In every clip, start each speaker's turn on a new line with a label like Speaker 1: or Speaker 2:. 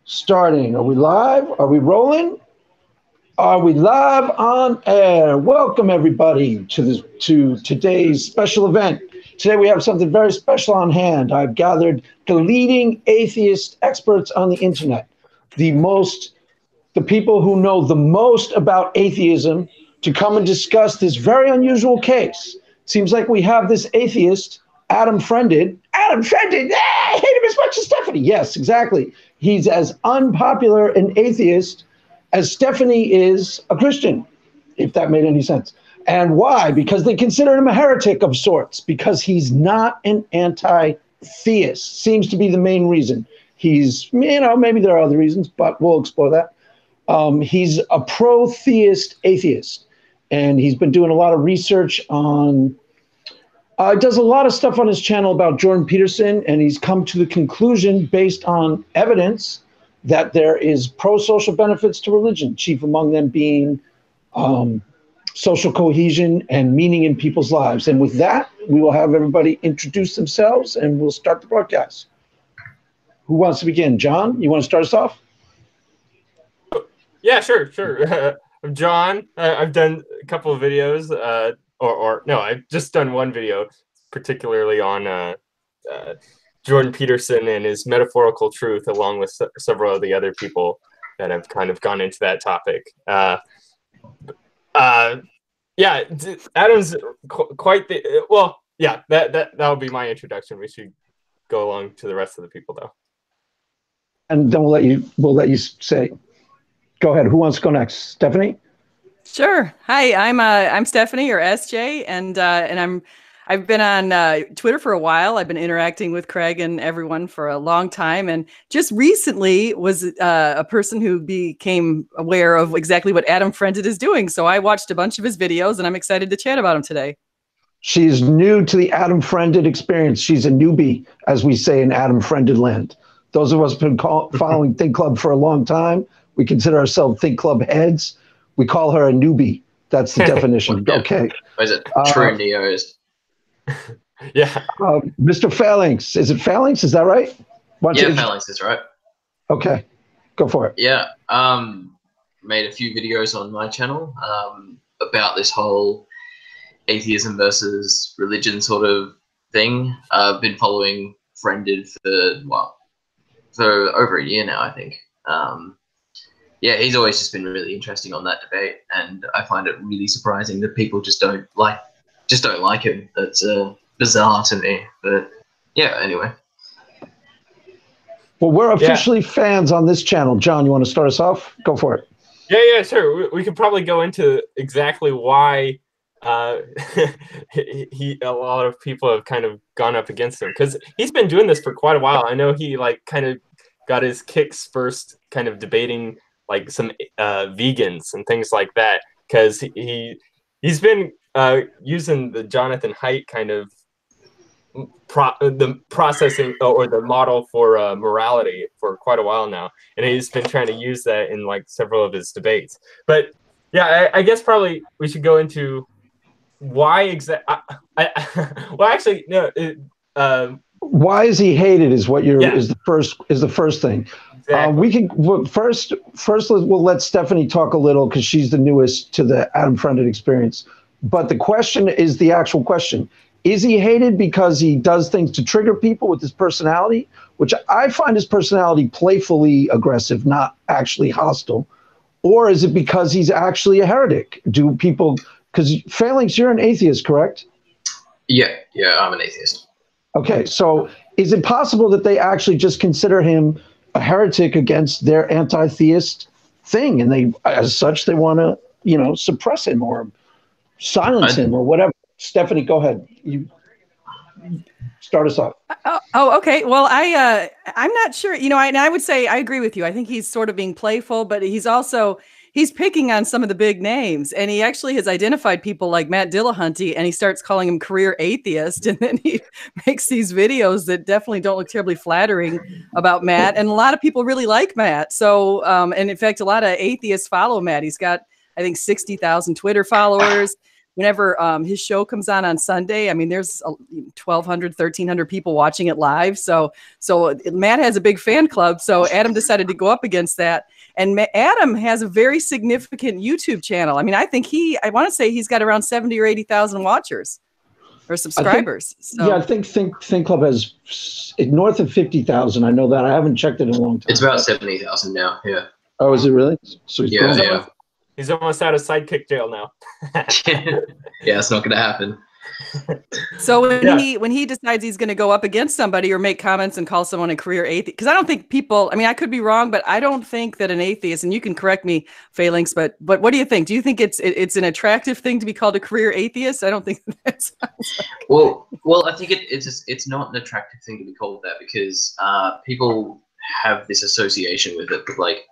Speaker 1: Starting. Are we live? Are we rolling? Are we live on air? Welcome everybody to today's special event. Today we have something very special on hand. I've gathered the leading atheist experts on the internet, the people who know the most about atheism, to come and discuss this very unusual case. Seems like we have this atheist, Adam Friended. Adam Friended, I hate him as much as Stephanie. Yes, exactly. He's as unpopular an atheist as Stephanie is a Christian, if that made any sense. And why? Because they consider him a heretic of sorts, because he's not an anti-theist. Seems to be the main reason. He's, maybe there are other reasons, but we'll explore that. He's a pro-theist atheist, and he's been doing a lot of research on, does a lot of stuff on his channel about Jordan Peterson, and he's come to the conclusion, based on evidence, that there is pro-social benefits to religion, chief among them being social cohesion and meaning in people's lives. And with that, we will have everybody introduce themselves, and we'll start the broadcast. Who wants to begin? John, you want to start us off?
Speaker 2: Yeah, sure. I'm John. I've done a couple of videos, no, I've just done one video, particularly on Jordan Peterson and his metaphorical truth, along with several of the other people that have kind of gone into that topic. Yeah, Adam's quite the that'll be my introduction. We should go along to the rest of the people, though.
Speaker 1: And then we'll let you say. Go ahead. Who wants to go next? Stephanie?
Speaker 3: Sure. Hi, I'm Stephanie, or SJ, and I've been on Twitter for a while. I've been interacting with Craig and everyone for a long time, and just recently was a person who became aware of exactly what Adam Friended is doing. So I watched a bunch of his videos, and I'm excited to chat about him today.
Speaker 1: She's new to the Adam Friended experience. She's a newbie, as we say in Adam Friended land. Those of us who've been following Think Club for a long time, we consider ourselves Think Club heads. We call her a newbie. That's the definition.
Speaker 4: Yeah.
Speaker 1: Okay.
Speaker 4: Or is it true neos?
Speaker 2: Yeah.
Speaker 1: Mr. Phalanx. Is it Phalanx? Is that right?
Speaker 4: Phalanx is right.
Speaker 1: Okay. Go for it.
Speaker 4: Yeah. Made a few videos on my channel about this whole atheism versus religion sort of thing. I've been following Friended for over a year now, I think. Yeah, he's always just been really interesting on that debate, and I find it really surprising that people just don't like him. That's bizarre to me, but yeah. Anyway,
Speaker 1: well, we're officially fans on this channel. John, you want to start us off? Go for it.
Speaker 2: Yeah, sure. We could probably go into exactly why a lot of people have kind of gone up against him, because he's been doing this for quite a while. I know he kind of got his kicks first kind of debating some vegans and things like that, because he's been using the Jonathan Haidt kind of the processing or the model for morality for quite a while now, and he's been trying to use that in several of his debates. But yeah, I guess probably we should go into why well, actually, no.
Speaker 1: Why is he hated? Is what is the first thing.
Speaker 2: Exactly.
Speaker 1: We can first we'll let Stephanie talk a little, because she's the newest to the Adam Friended experience. But the question is the actual question: is he hated because he does things to trigger people with his personality, which I find his personality playfully aggressive, not actually hostile, or is it because he's actually a heretic? Do people? Because Phalanx, you're an atheist, correct?
Speaker 4: Yeah, I'm an atheist.
Speaker 1: Okay, so is it possible that they actually just consider him a heretic against their anti-theist thing, and they, as such, they want to, suppress him or silence him or whatever? Stephanie, go ahead. You start us off.
Speaker 3: Oh, okay. Well, I'm not sure. I would say I agree with you. I think he's sort of being playful, but he's picking on some of the big names, and he actually has identified people like Matt Dillahunty, and he starts calling him career atheist, and then he makes these videos that definitely don't look terribly flattering about Matt, and a lot of people really like Matt. So, and in fact, a lot of atheists follow Matt. He's got, I think, 60,000 Twitter followers. whenever his show comes on Sunday, I mean, there's 1,200, 1,300 people watching it live. So Matt has a big fan club. So Adam decided to go up against that. And Adam has a very significant YouTube channel. I mean, I want to say he's got around 70 or 80,000 watchers or subscribers.
Speaker 1: I think Think Club has north of 50,000. I know that. I haven't checked it in a long time.
Speaker 4: It's about 70,000 now. Yeah.
Speaker 1: Oh, is it really? So
Speaker 2: he's almost out of sidekick jail now.
Speaker 4: Yeah, it's not going to happen.
Speaker 3: So when he decides he's going to go up against somebody or make comments and call someone a career atheist, because I don't think people, I mean, I could be wrong, but I don't think that an atheist, and you can correct me, Phalanx, but what do you think? Do you think it's an attractive thing to be called a career atheist? I don't think that sounds like...
Speaker 4: Well, I think it's not an attractive thing to be called that, because people have this association with it. Like,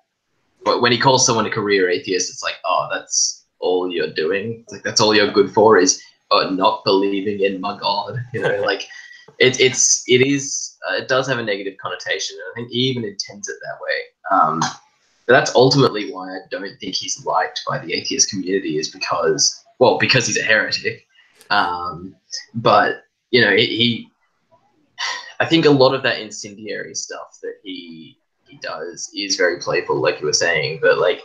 Speaker 4: but when he calls someone a career atheist, it's like, oh, that's all you're doing. It's like, that's all you're good for is not believing in my God. You know, like it does have a negative connotation, and I think he even intends it that way. But that's ultimately why I don't think he's liked by the atheist community, is because he's a heretic. But you know, I think a lot of that incendiary stuff that he does is very playful, like you were saying, but like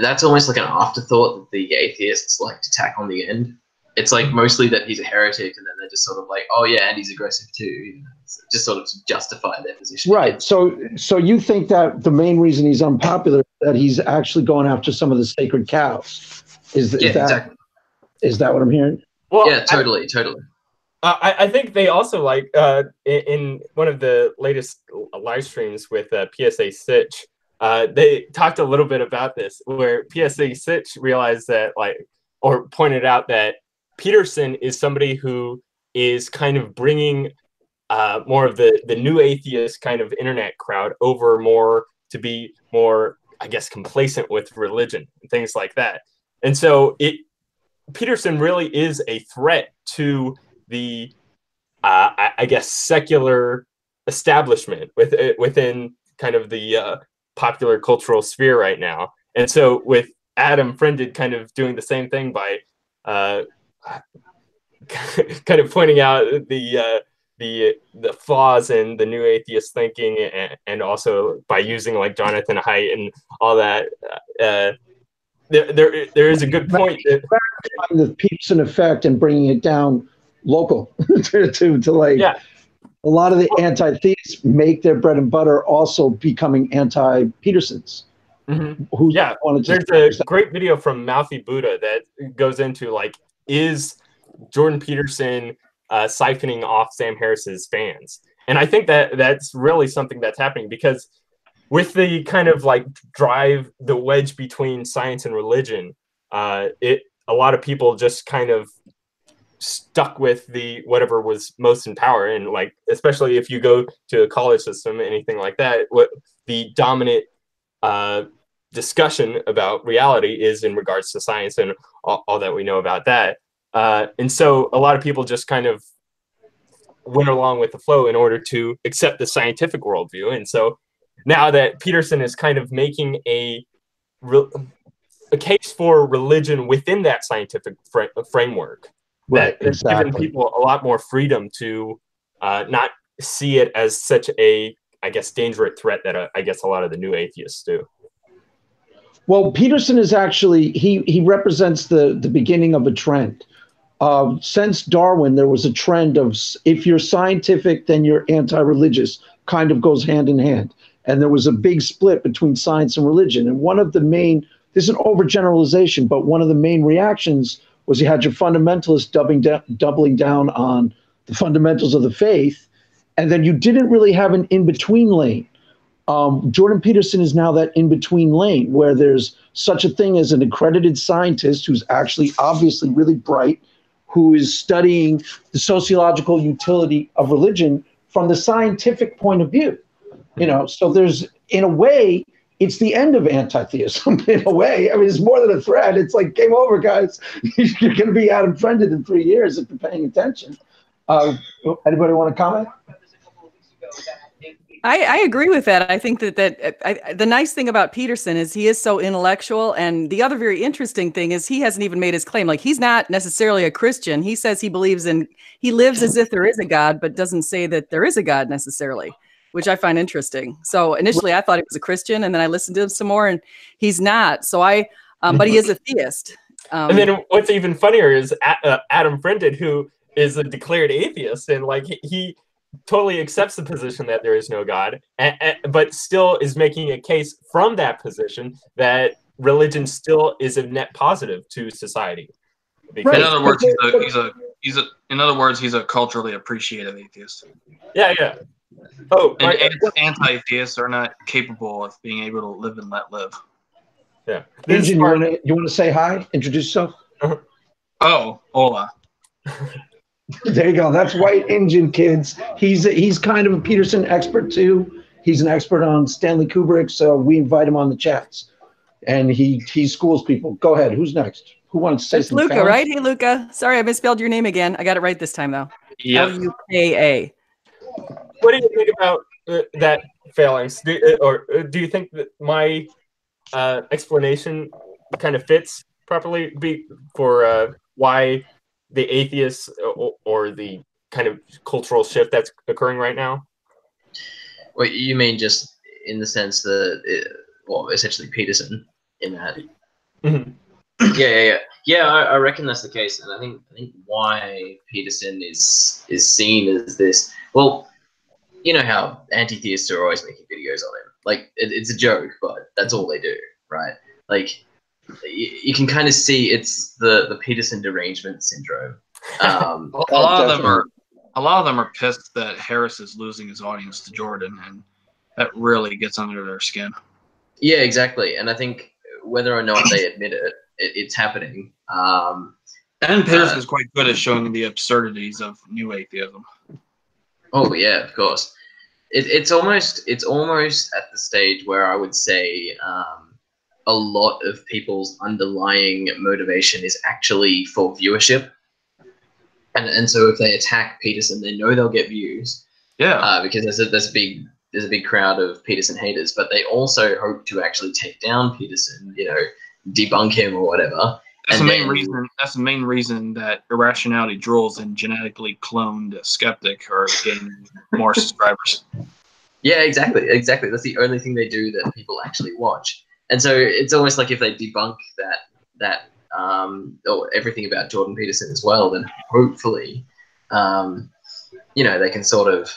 Speaker 4: that's almost like an afterthought that the atheists like to tack on the end. It's like mostly that he's a heretic, and then they're just sort of like, oh yeah, and he's aggressive too, you know, just sort of to justify their position.
Speaker 1: Right. So you think that the main reason he's unpopular is that he's actually going after some of the sacred cows?
Speaker 4: Exactly.
Speaker 1: Is that what I'm hearing?
Speaker 2: Well,
Speaker 4: yeah, totally.
Speaker 2: I think they also, like, in one of the latest live streams with PSA Sitch, they talked a little bit about this, where PSA Sitch realized that, like, or pointed out that Peterson is somebody who is kind of bringing more of the new atheist kind of internet crowd over more to be more, I guess, complacent with religion and things like that. And so Peterson really is a threat to the, I guess, secular establishment within kind of the popular cultural sphere right now. And so with Adam Friended kind of doing the same thing by kind of pointing out the flaws in the new atheist thinking, and also by using like Jonathan Haidt and all that, there is a good point that
Speaker 1: the Peterson effect and bringing it down local to like, yeah. A lot of the anti-theists make their bread and butter also becoming anti-Petersons.
Speaker 2: Mm-hmm. There's a great video from Mouthy Buddha that goes into, like, is Jordan Peterson siphoning off Sam Harris's fans? And I think that that's really something that's happening, because with the kind of like drive, the wedge between science and religion, a lot of people just kind of stuck with the whatever was most in power. And like, especially if you go to a college system, anything like that, what the dominant discussion about reality is in regards to science and all that we know about that. And so a lot of people just kind of went along with the flow in order to accept the scientific worldview. And so now that Peterson is kind of making a case for religion within that scientific framework,
Speaker 1: right,
Speaker 2: that's given people a lot more freedom to not see it as such a, I guess, dangerous threat that I guess a lot of the new atheists do.
Speaker 1: Well, Peterson is actually, he represents the beginning of a trend. Since Darwin, there was a trend of, if you're scientific, then you're anti-religious, kind of goes hand in hand. And there was a big split between science and religion. And one of the main, this is an overgeneralization, but one of the main reactions was you had your fundamentalists doubling down on the fundamentals of the faith, and then you didn't really have an in-between lane. Jordan Peterson is now that in-between lane where there's such a thing as an accredited scientist who's actually obviously really bright, who is studying the sociological utility of religion from the scientific point of view. You know, so there's, in a way, it's the end of anti-theism, in a way. I mean, it's more than a threat. It's like, game over, guys. You're going to be Adam Friended in 3 years if you're paying attention. Anybody want to comment?
Speaker 3: I agree with that. I think that the nice thing about Peterson is he is so intellectual, and the other very interesting thing is he hasn't even made his claim. Like, he's not necessarily a Christian. He says he lives as if there is a God, but doesn't say that there is a God necessarily, which I find interesting. So initially I thought he was a Christian, and then I listened to him some more, and he's not. So but he is a theist.
Speaker 2: And then what's even funnier is Adam Brendan, who is a declared atheist, and like he totally accepts the position that there is no God, but still is making a case from that position that religion still is a net positive to society. Because,
Speaker 5: in other words, he's a culturally appreciative atheist.
Speaker 2: Yeah, yeah. Oh,
Speaker 5: and anti-theists are not capable of being able to live and let live.
Speaker 2: Yeah.
Speaker 1: Injin, you want to say hi? Introduce yourself.
Speaker 5: Oh, hola.
Speaker 1: There you go. That's White Injin, kids. He's kind of a Peterson expert too. He's an expert on Stanley Kubrick, so we invite him on the chats, and he schools people. Go ahead. Who's next? Who wants to say something?
Speaker 3: Luca, right? Hey, Luca. Sorry, I misspelled your name again. I got it right this time, though.
Speaker 5: Yep.
Speaker 3: Luka.
Speaker 2: What do you think about that phalanx? Do you think that my explanation kind of fits properly for why the atheists or the kind of cultural shift that's occurring right now?
Speaker 4: Well, you mean just in the sense that, essentially Peterson in that.
Speaker 2: Mm-hmm.
Speaker 4: Yeah. I reckon that's the case, and I think why Peterson is seen as this. Well, you know how anti-theists are always making videos on him. Like it's a joke, but that's all they do, right? Like you can kind of see it's the Peterson derangement syndrome.
Speaker 5: A lot of them are pissed that Harris is losing his audience to Jordan, and that really gets under their skin.
Speaker 4: Yeah, exactly. And I think whether or not they admit it, it's happening.
Speaker 5: And Peterson is quite good at showing the absurdities of new atheism.
Speaker 4: Oh yeah, of course. It's almost at the stage where I would say a lot of people's underlying motivation is actually for viewership, and so if they attack Peterson, they know they'll get views.
Speaker 5: Yeah,
Speaker 4: because there's a big crowd of Peterson haters, but they also hope to actually take down Peterson, debunk him or whatever.
Speaker 5: That's the main reason that irrationality drools and genetically cloned skeptic are getting more subscribers.
Speaker 4: Yeah, exactly. That's the only thing they do that people actually watch. And so it's almost like if they debunk that or everything about Jordan Peterson as well, then hopefully, they can sort of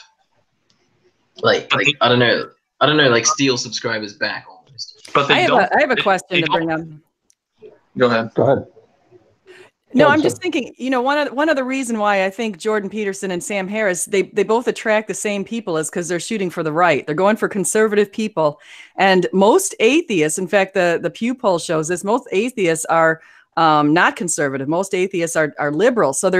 Speaker 4: like I don't know, like steal subscribers back almost.
Speaker 5: But
Speaker 3: I have a question to bring up.
Speaker 5: Go ahead.
Speaker 3: No, I'm just thinking, one of the reason why I think Jordan Peterson and Sam Harris, they both attract the same people is because they're shooting for the right. They're going for conservative people. And most atheists, in fact, the Pew poll shows this, most atheists are not conservative. Most atheists are liberal. So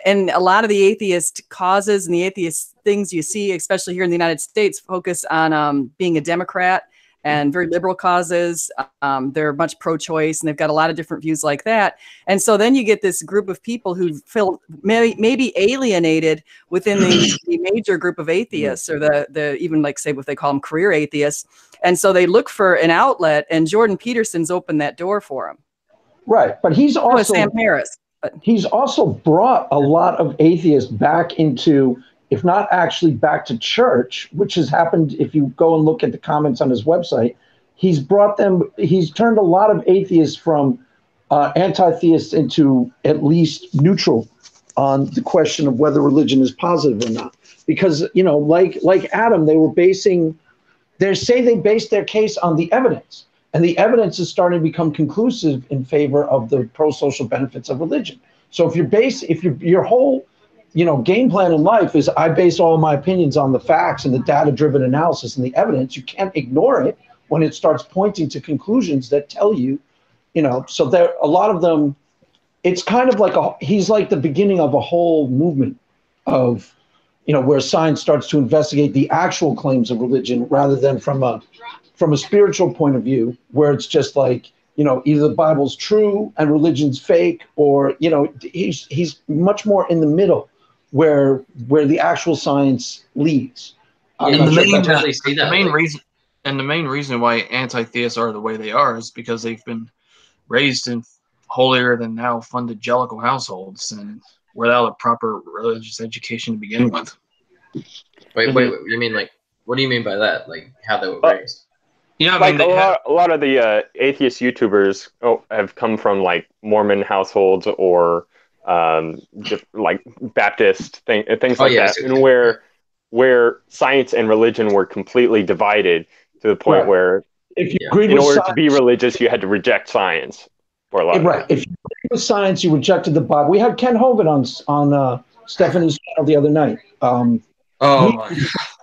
Speaker 3: and a lot of the atheist causes and the atheist things you see, especially here in the United States, focus on being a Democrat and very liberal causes. They're much pro-choice, and they've got a lot of different views like that. And so then you get this group of people who feel maybe alienated within the major group of atheists, or the even like say what they call them career atheists. And so they look for an outlet, and Jordan Peterson's opened that door for them.
Speaker 1: Right, but he's also
Speaker 3: Sam Harris.
Speaker 1: He's also brought a lot of atheists back into, if not actually back to church, which has happened if you go and look at the comments on his website. He's turned a lot of atheists from anti-theists into at least neutral on the question of whether religion is positive or not. Because, like Adam, they say they based their case on the evidence. And the evidence is starting to become conclusive in favor of the pro-social benefits of religion. So if your whole game plan in life is I base all my opinions on the facts and the data-driven analysis and the evidence, you can't ignore it when it starts pointing to conclusions that tell you, so there a lot of them, it's kind of he's like the beginning of a whole movement of, where science starts to investigate the actual claims of religion rather than from a spiritual point of view, where it's just like, either the Bible's true and religion's fake, or, he's much more in the middle where the actual science leads. I'm
Speaker 4: Yeah,
Speaker 1: not
Speaker 5: the
Speaker 1: sure
Speaker 5: main,
Speaker 1: if that's
Speaker 4: totally see that.
Speaker 5: the main reason why anti-theists are the way they are is because they've been raised in holier than now fundagelical households and without a proper religious education to begin with.
Speaker 4: Wait, you mean like, what do you mean by that? Like how they were raised?
Speaker 5: Yeah, I
Speaker 6: Like
Speaker 5: mean,
Speaker 6: a lot of the atheist YouTubers have come from like Mormon households or like Baptist things
Speaker 4: Oh
Speaker 6: like
Speaker 4: yeah,
Speaker 6: that, and where science and religion were completely divided to the point
Speaker 1: right.
Speaker 6: where
Speaker 1: If you
Speaker 4: Yeah.
Speaker 1: agreed
Speaker 6: in
Speaker 1: with
Speaker 6: order
Speaker 1: science,
Speaker 6: to be religious, you had to reject science for a lot of
Speaker 1: right.
Speaker 6: it.
Speaker 1: If you agreed with science, you rejected the Bible. We had Ken Hovind on Stephanie's channel the other night.
Speaker 4: Oh my.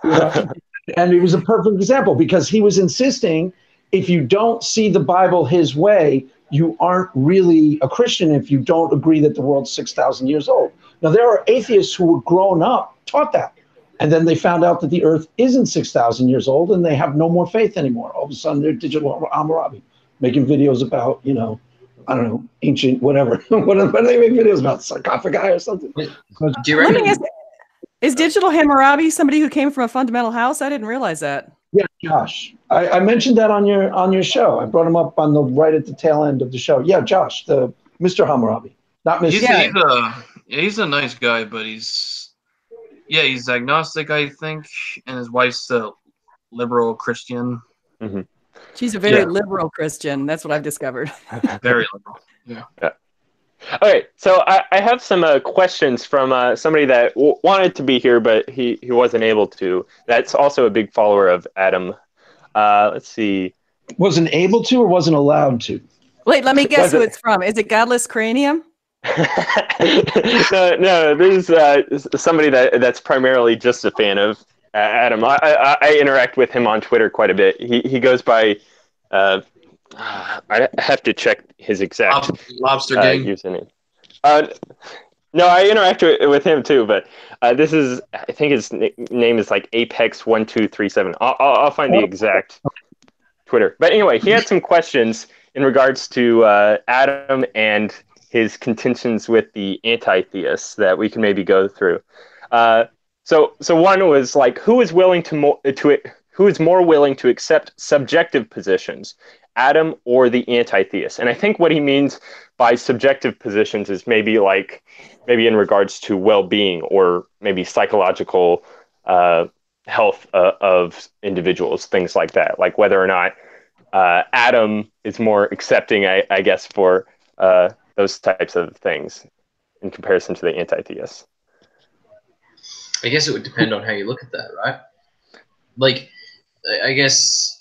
Speaker 1: You know, and it was a perfect example because he was insisting if you don't see the Bible his way, you aren't really a Christian if you don't agree that the world's 6,000 years old. Now, there are atheists who were grown up, taught that. And then they found out that the earth isn't 6,000 years old and they have no more faith anymore. All of a sudden, they're digital Hammurabi making videos about, you know, I don't know, ancient whatever. what do they make videos about? Sarcophagi or something?
Speaker 4: Do you
Speaker 3: Let me
Speaker 4: reckon?
Speaker 3: ask, is Digital Hammurabi somebody who came from a fundamental house? I didn't realize that.
Speaker 1: Yeah, Josh. I mentioned that on your show. I brought him up on the right at the tail end of the show. Yeah, Josh, the Mr. Hammurabi, not Mr.
Speaker 5: he's a nice guy, but he's agnostic, I think, and his wife's a liberal Christian.
Speaker 6: Mm-hmm.
Speaker 3: She's a very liberal Christian. That's what I've discovered.
Speaker 5: Very liberal. Yeah.
Speaker 6: All right, so I have some questions from somebody that wanted to be here, but he wasn't able to. That's also a big follower of Adam. Let's see.
Speaker 1: Wasn't able to or wasn't allowed to?
Speaker 3: Wait, let me guess who it's from. Is it Godless Cranium?
Speaker 6: No, this is somebody that's primarily just a fan of Adam. I interact with him on Twitter quite a bit. He goes by. I have to check his exact
Speaker 5: Lobster Gang
Speaker 6: username. No, I interact with him too, but this is, I think his name is like Apex1237. I'll find the exact Twitter. But anyway, he had some questions in regards to Adam and his contentions with the Antitheists that we can maybe go through. So one was like, who is more willing to accept subjective positions, Adam or the Antitheists? And I think what he means by subjective positions is maybe in regards to well-being or maybe psychological health of individuals, things like that. Like whether or not Adam is more accepting, I guess, for those types of things in comparison to the Antitheists.
Speaker 4: I guess it would depend on how you look at that, right? Like, I guess.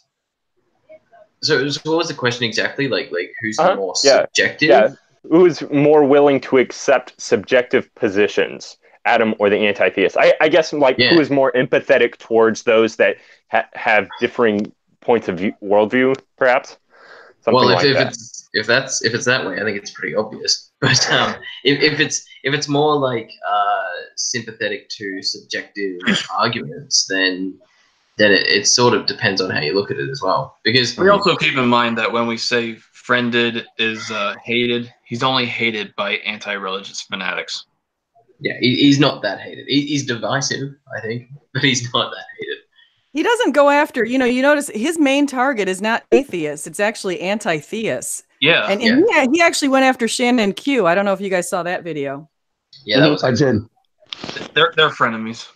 Speaker 4: So what was the question exactly? Like who's more subjective?
Speaker 6: Yeah, who is more willing to accept subjective positions, Adam or the Antitheist? I guess who is more empathetic towards those that have differing points of view, worldview, perhaps.
Speaker 4: If it's that way, I think it's pretty obvious. But if it's more like sympathetic to subjective arguments, then it sort of depends on how you look at it as well. Because
Speaker 5: we also keep in mind that when we say friended is hated, he's only hated by anti-religious fanatics.
Speaker 4: Yeah, he's not that hated. He's divisive, I think, but he's not that hated.
Speaker 3: He doesn't go after, you notice his main target is not atheists. It's actually anti-theists.
Speaker 5: Yeah.
Speaker 3: And he actually went after Shannon Q. I don't know if you guys saw that video.
Speaker 4: Yeah, that was
Speaker 1: I did.
Speaker 5: They're frenemies.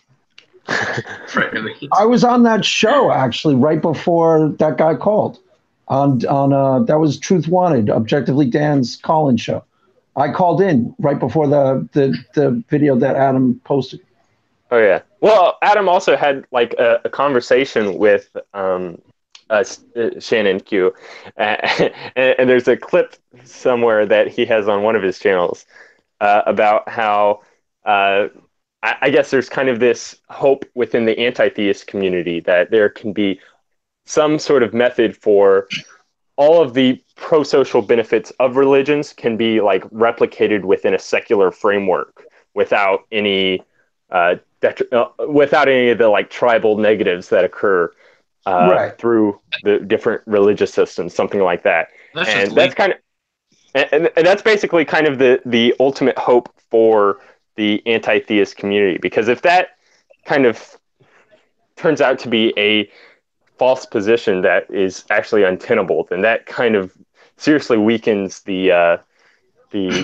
Speaker 1: I was on that show actually right before that guy called on that was Truth Wanted, Objectively Dan's call-in show. I called in right before the video that Adam posted.
Speaker 6: Oh yeah. Well, Adam also had like a conversation with Shannon Q, and there's a clip somewhere that he has on one of his channels about how I guess there's kind of this hope within the anti-theist community that there can be some sort of method for all of the pro-social benefits of religions can be like replicated within a secular framework without any without any of the like tribal negatives that occur through the different religious systems, something like that. And that's basically kind of the ultimate hope for the anti-theist community, because if that kind of turns out to be a false position that is actually untenable, then that kind of seriously weakens the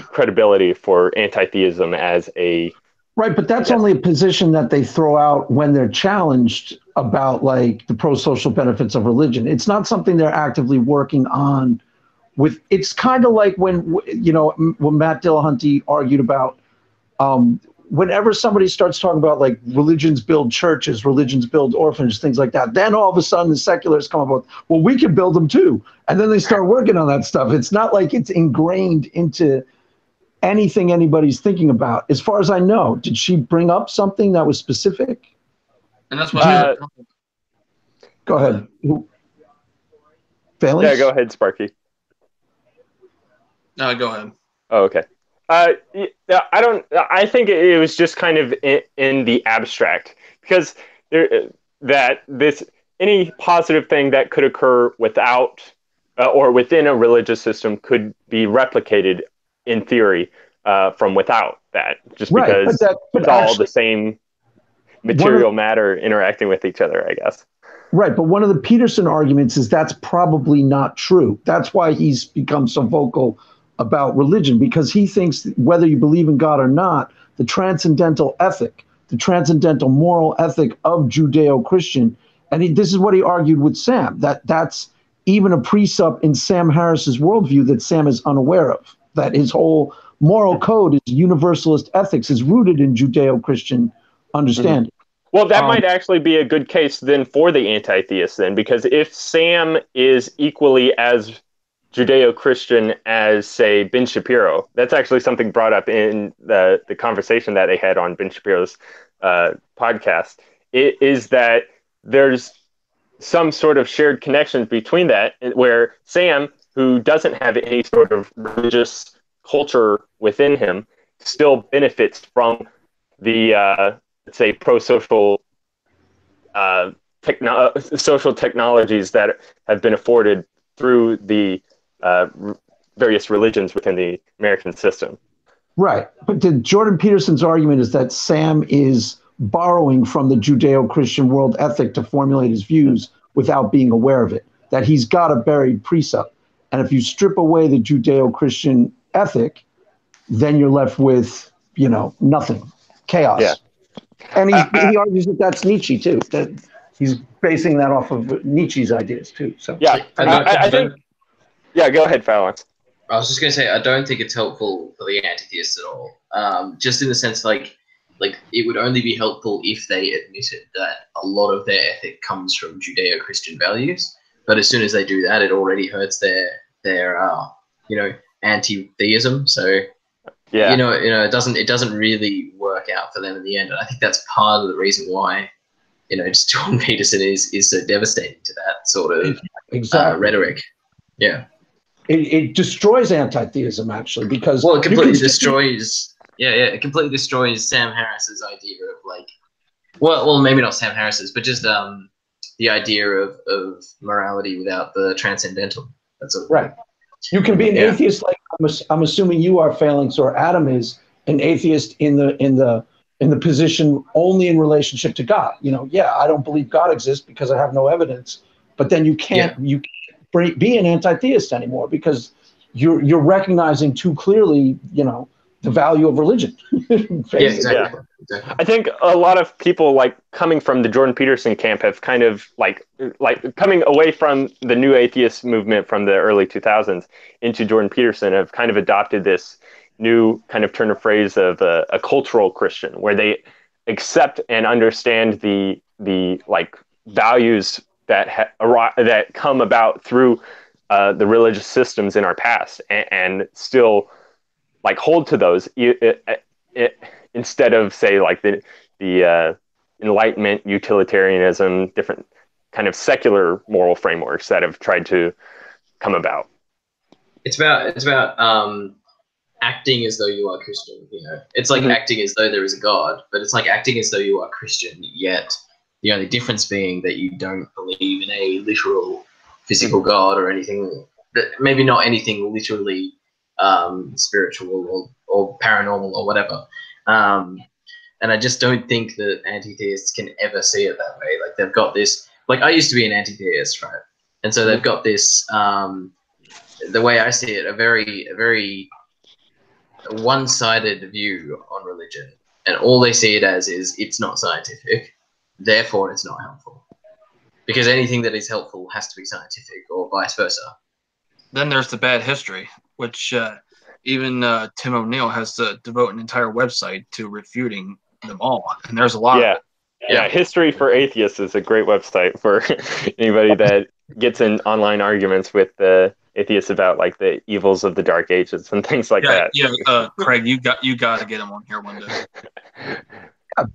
Speaker 6: credibility for anti-theism as a
Speaker 1: Right, but that's only a position that they throw out when they're challenged about like the pro-social benefits of religion. It's not something they're actively working on with. It's kind of like when, you know, when Matt Dillahunty argued about whenever somebody starts talking about like religions build churches, religions build orphanages, things like that, then all of a sudden the secularists come up with, well, we can build them too. And then they start working on that stuff. It's not like it's ingrained into anything anybody's thinking about. As far as I know, did she bring up something that was specific?
Speaker 5: And that's why.
Speaker 1: Go ahead. Phalanx?
Speaker 6: Yeah, go ahead, Sparky.
Speaker 5: No, go ahead.
Speaker 6: Oh, okay. I think it was just kind of in the abstract, because any positive thing that could occur without or within a religious system could be replicated in theory from without that, just because it's all the same material matter interacting with each other, I guess.
Speaker 1: Right, but one of the Peterson arguments is that's probably not true. That's why he's become so vocal about religion, because he thinks that whether you believe in God or not, the transcendental ethic, the transcendental moral ethic of Judeo-Christian, and this is what he argued with Sam, that's even a precept in Sam Harris's worldview that Sam is unaware of, that his whole moral code, his universalist ethics, is rooted in Judeo-Christian understanding.
Speaker 6: Well, that might actually be a good case then for the anti-theists then, because if Sam is equally as Judeo-Christian as, say, Ben Shapiro, that's actually something brought up in the conversation that they had on Ben Shapiro's podcast, is that there's some sort of shared connection between that, where Sam, who doesn't have any sort of religious culture within him, still benefits from the let's say pro-social social technologies that have been afforded through the various religions within the American system.
Speaker 1: Right, but Jordan Peterson's argument is that Sam is borrowing from the Judeo-Christian world ethic to formulate his views without being aware of it, that he's got a buried precept. And if you strip away the Judeo-Christian ethic, then you're left with, you know, nothing, chaos. Yeah. And he argues that that's Nietzsche too, that he's basing that off of Nietzsche's ideas too. So
Speaker 6: yeah, I think. Yeah, go ahead, Phalanx.
Speaker 4: I was just going to say, I don't think it's helpful for the anti-theists at all. Just in the sense, like it would only be helpful if they admitted that a lot of their ethic comes from Judeo-Christian values. But as soon as they do that, it already hurts their you know, anti-theism. So
Speaker 6: yeah,
Speaker 4: you know, it doesn't really work out for them in the end. And I think that's part of the reason why, you know, just Jordan Peterson is so devastating to that sort of rhetoric. Yeah.
Speaker 1: It destroys anti-theism, actually, because
Speaker 4: it completely destroys. It completely destroys Sam Harris's idea of like, well, maybe not Sam Harris's, but just the idea of morality without the transcendental. That's
Speaker 1: right. You can be an atheist, like I'm assuming you are, Phalanx, or Adam is an atheist in the position only in relationship to God. You know, I don't believe God exists because I have no evidence. But then you can't be an anti-theist anymore because you're recognizing too clearly, you know, the value of religion.
Speaker 4: Exactly.
Speaker 6: I think a lot of people like coming from the Jordan Peterson camp have kind of like coming away from the new atheist movement from the early 2000s into Jordan Peterson have kind of adopted this new kind of turn of phrase of a cultural Christian, where they accept and understand the like values that that come about through the religious systems in our past, and still like hold to those instead of, say, like the Enlightenment, utilitarianism, different kind of secular moral frameworks that have tried to come about.
Speaker 4: It's about acting as though you are Christian. You know, it's like acting as though there is a God, but it's like acting as though you are Christian, yet the only difference being that you don't believe in a literal physical God or anything. Maybe not anything literally spiritual or paranormal or whatever. And I just don't think that anti-theists can ever see it that way. Like they've got this, like I used to be an anti-theist, right? And so they've got this, the way I see it, a very one-sided view on religion. And all they see it as is it's not scientific, therefore it's not helpful. Because anything that is helpful has to be scientific or vice versa.
Speaker 5: Then there's the bad history, which even Tim O'Neill has to devote an entire website to refuting them all. And there's a lot of it.
Speaker 6: Yeah, History for Atheists is a great website for anybody that gets in online arguments with the atheists about like the evils of the Dark Ages and things like that.
Speaker 5: Yeah, Craig, you got to get him on here one day.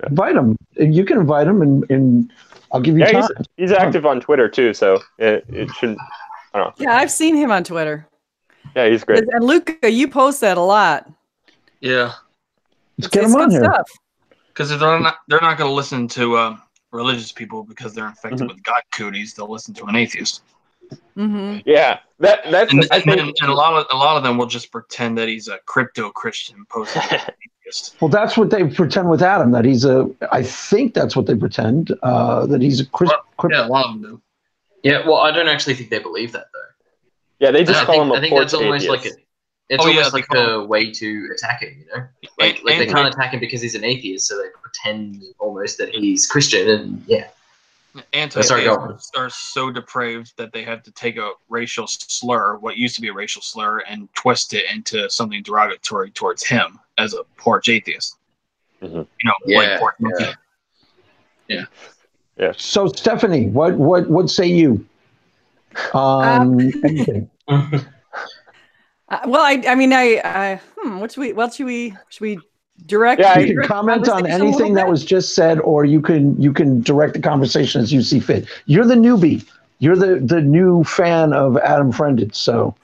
Speaker 1: Invite him. You can invite him, and I'll give you time.
Speaker 6: He's active on Twitter too, so it should. I don't know.
Speaker 3: Yeah, I've seen him on Twitter.
Speaker 6: Yeah, he's great.
Speaker 3: And Luca, you post that a lot.
Speaker 5: Yeah,
Speaker 1: let's get him on here.
Speaker 5: Because they're not going to listen to religious people because they're infected with God cooties. They'll listen to an atheist.
Speaker 3: Mm-hmm.
Speaker 6: Yeah, that's.
Speaker 5: And a lot of them will just pretend that he's a crypto Christian posing as an atheist.
Speaker 1: Well, that's what they pretend with Adam. That he's a. I think that's what they pretend. That he's a Christian.
Speaker 5: Yeah, a lot of them do.
Speaker 4: Yeah, well, I don't actually think they believe that though.
Speaker 6: Yeah, they just call him a
Speaker 4: I think that's almost
Speaker 6: atheist.
Speaker 4: like almost like a way to attack him, you know? Like they can't attack him because he's an atheist, so they pretend almost that he's Christian, and yeah.
Speaker 5: Anti-theists are so depraved that they have to take a racial slur, what used to be a racial slur, and twist it into something derogatory towards him as a porch atheist.
Speaker 6: Mm-hmm.
Speaker 5: You know, like porch monkey.
Speaker 6: Yeah.
Speaker 1: So, Stephanie, what say you? Anything?
Speaker 3: Well, I mean, what should we direct?
Speaker 1: Yeah, you can comment on anything that was just said, or you can direct the conversation as you see fit. You're the newbie. You're the new fan of Adam Friended, so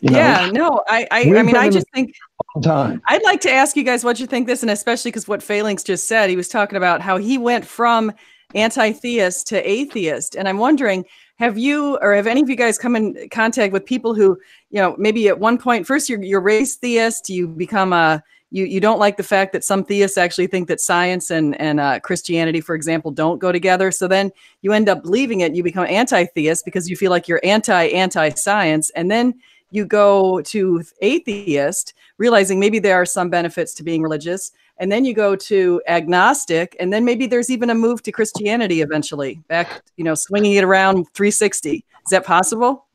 Speaker 1: you know.
Speaker 3: Yeah, no, I mean, I just think
Speaker 1: time.
Speaker 3: I'd like to ask you guys what you think this, and especially because what Phalanx just said, he was talking about how he went from anti-theist to atheist, and I'm wondering, have any of you guys come in contact with people who, you know, maybe at one point, first you're raised theist, you become you don't like the fact that some theists actually think that science and Christianity, for example, don't go together. So then you end up believing it. You become anti-theist because you feel like you're anti-science. And then you go to atheist, realizing maybe there are some benefits to being religious. And then you go to agnostic. And then maybe there's even a move to Christianity eventually, back, you know, swinging it around 360. Is that possible?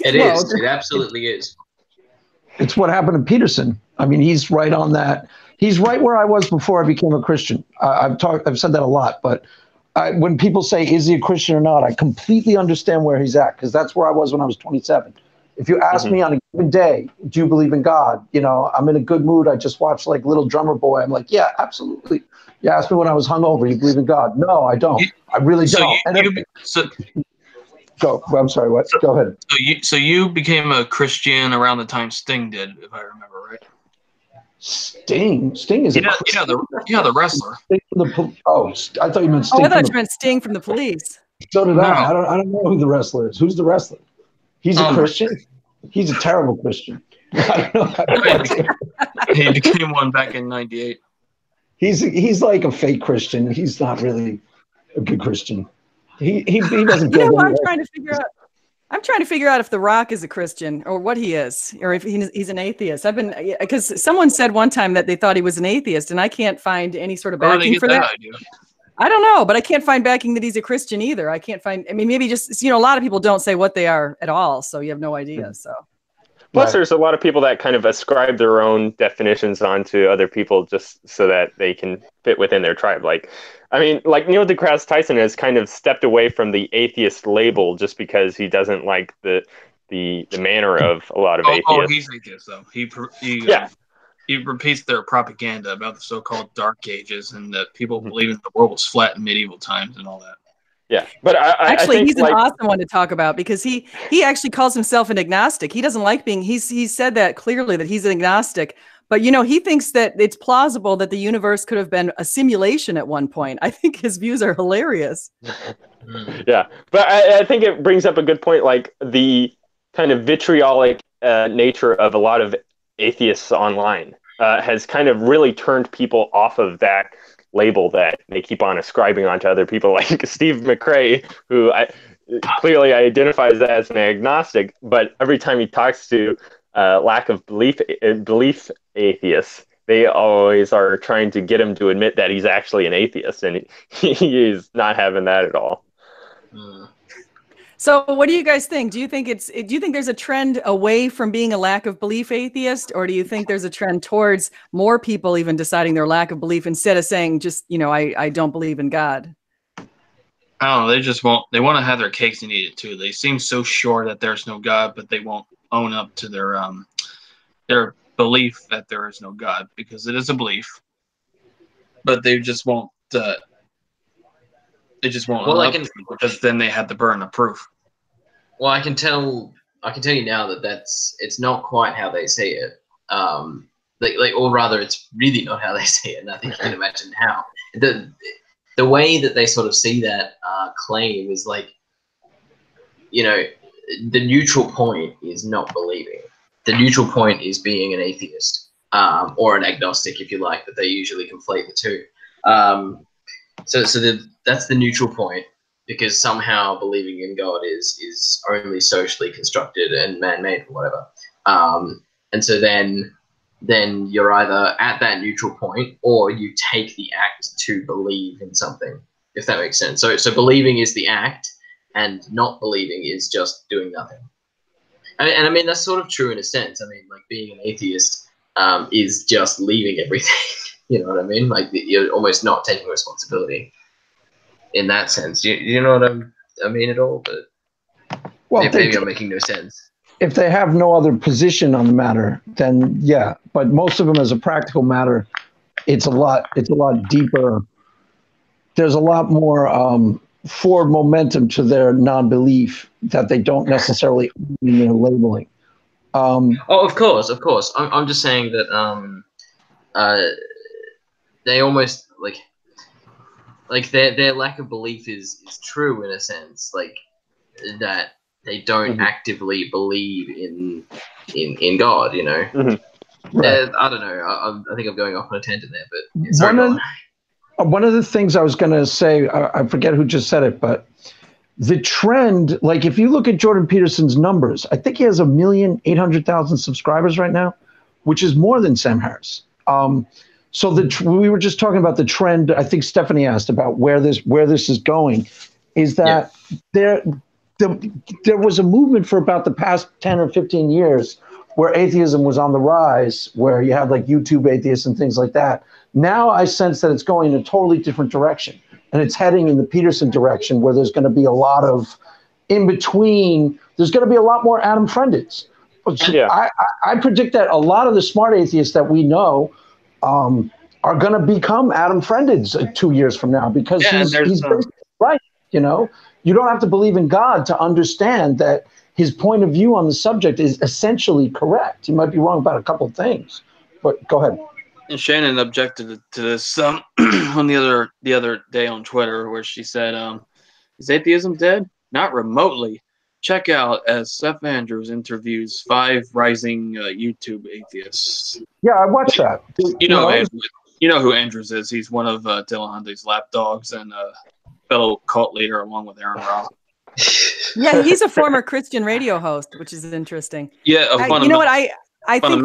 Speaker 4: It is. It absolutely is.
Speaker 1: It's what happened to Peterson. I mean, he's right on that. He's right where I was before I became a Christian. I've said that a lot, but when people say, is he a Christian or not, I completely understand where he's at, because that's where I was when I was 27. If you ask me on a given day, do you believe in God? You know, I'm in a good mood. I just watched like Little Drummer Boy. I'm like, yeah, absolutely. You asked me when I was hungover, you believe in God? No, I don't. I really don't. I'm sorry, what? Go ahead.
Speaker 5: So you became a Christian around the time Sting did, if I remember right.
Speaker 1: Sting is
Speaker 5: the wrestler.
Speaker 1: Sting from I thought you meant Sting.
Speaker 3: I thought you meant Sting from the Police.
Speaker 1: So did I. I don't know who the wrestler is. Who's the wrestler? He's a Christian. He's a terrible Christian. I don't know.
Speaker 5: He became one back in '98.
Speaker 1: He's like a fake Christian. He's not really a good Christian. He doesn't.
Speaker 3: You know what I'm trying to figure out? I'm trying to figure out if The Rock is a Christian or what he is, or if he's an atheist. Because someone said one time that they thought he was an atheist, and I can't find any sort of backing for that. Idea? I don't know, but I can't find backing that he's a Christian either. I can't find. I mean, maybe just, you know, a lot of people don't say what they are at all, so you have no idea. So.
Speaker 6: Plus, there's a lot of people that kind of ascribe their own definitions onto other people just so that they can fit within their tribe. Like, I mean, like Neil deGrasse Tyson has kind of stepped away from the atheist label just because he doesn't like the manner of a lot of atheists.
Speaker 5: Oh, he's atheist though. He repeats their propaganda about the so-called Dark Ages and that people believe that the world was flat in medieval times and all that.
Speaker 6: Yeah, but I think
Speaker 3: he's an awesome one to talk about, because he actually calls himself an agnostic. He doesn't like being. He's said that clearly, that he's an agnostic. But, you know, he thinks that it's plausible that the universe could have been a simulation at one point. I think his views are hilarious.
Speaker 6: Yeah, but I think it brings up a good point, like the kind of vitriolic nature of a lot of atheists online. has kind of really turned people off of that label that they keep on ascribing onto other people, like Steve McRae, who clearly identifies as an agnostic, but every time he talks to lack of belief atheists, they always are trying to get him to admit that he's actually an atheist, and he is not having that at all.
Speaker 3: So what do you guys think? Do you think there's a trend away from being a lack of belief atheist, or do you think there's a trend towards more people even deciding their lack of belief instead of saying just, I don't believe in God?
Speaker 5: I don't know. They want to have their cakes and eat it too. They seem so sure that there's no God, but they won't own up to their belief that there is no God, because it is a belief. But they just won't. They just won't own up to it, because then they have the burden of proof.
Speaker 4: Well, I can tell you now that it's not quite how they see it. Or rather, it's really not how they see it. And I think you can imagine how the way that they sort of see that claim is like, the neutral point is not believing. The neutral point is being an atheist, or an agnostic, if you like, but they usually conflate the two. That's the neutral point, because somehow believing in God is only socially constructed and man-made or whatever. And so then you're either at that neutral point, or you take the act to believe in something, if that makes sense. So believing is the act, and not believing is just doing nothing. And I mean, that's sort of true in a sense. I mean, like, being an atheist is just leaving everything. You know what I mean? Like, you're almost not taking responsibility in that sense. You know what I mean at all? But maybe I'm making no sense.
Speaker 1: If they have no other position on the matter, then yeah. But most of them, as a practical matter, it's a lot deeper. There's a lot more forward momentum to their non-belief that they don't necessarily mean their labeling.
Speaker 4: Of course. I'm just saying that they almost like their lack of belief is true in a sense, like that they don't actively believe in God, Right. I don't know. I think I'm going off on a tangent there, but
Speaker 1: one of the things I was going to say, I forget who just said it, but the trend, like if you look at Jordan Peterson's numbers, I think he has 1,800,000 subscribers right now, which is more than Sam Harris. So we were just talking about the trend. I think Stephanie asked about where this is going. Is that there was a movement for about the past 10 or 15 years where atheism was on the rise, where you had like YouTube atheists and things like that. Now I sense that it's going in a totally different direction, and it's heading in the Peterson direction, where there's going to be a lot of in between. There's going to be a lot more Adam Friendeds. Yeah. I predict that a lot of the smart atheists that we know are going to become Adam Friendeds 2 years from now, because he's right. You don't have to believe in God to understand that his point of view on the subject is essentially correct. He might be wrong about a couple of things, but go ahead.
Speaker 5: And Shannon objected to this on the other day on Twitter, where she said, "Is atheism dead? Not remotely. Check out as Seth Andrews interviews 5 rising YouTube atheists." Yeah,
Speaker 1: I watched that.
Speaker 5: You know who Andrews is. He's one of Dylan Huntley's lapdogs and a fellow cult leader, along with Aaron Ross.
Speaker 3: Yeah, he's a former Christian radio host, which is interesting.
Speaker 5: Yeah,
Speaker 3: you know what I think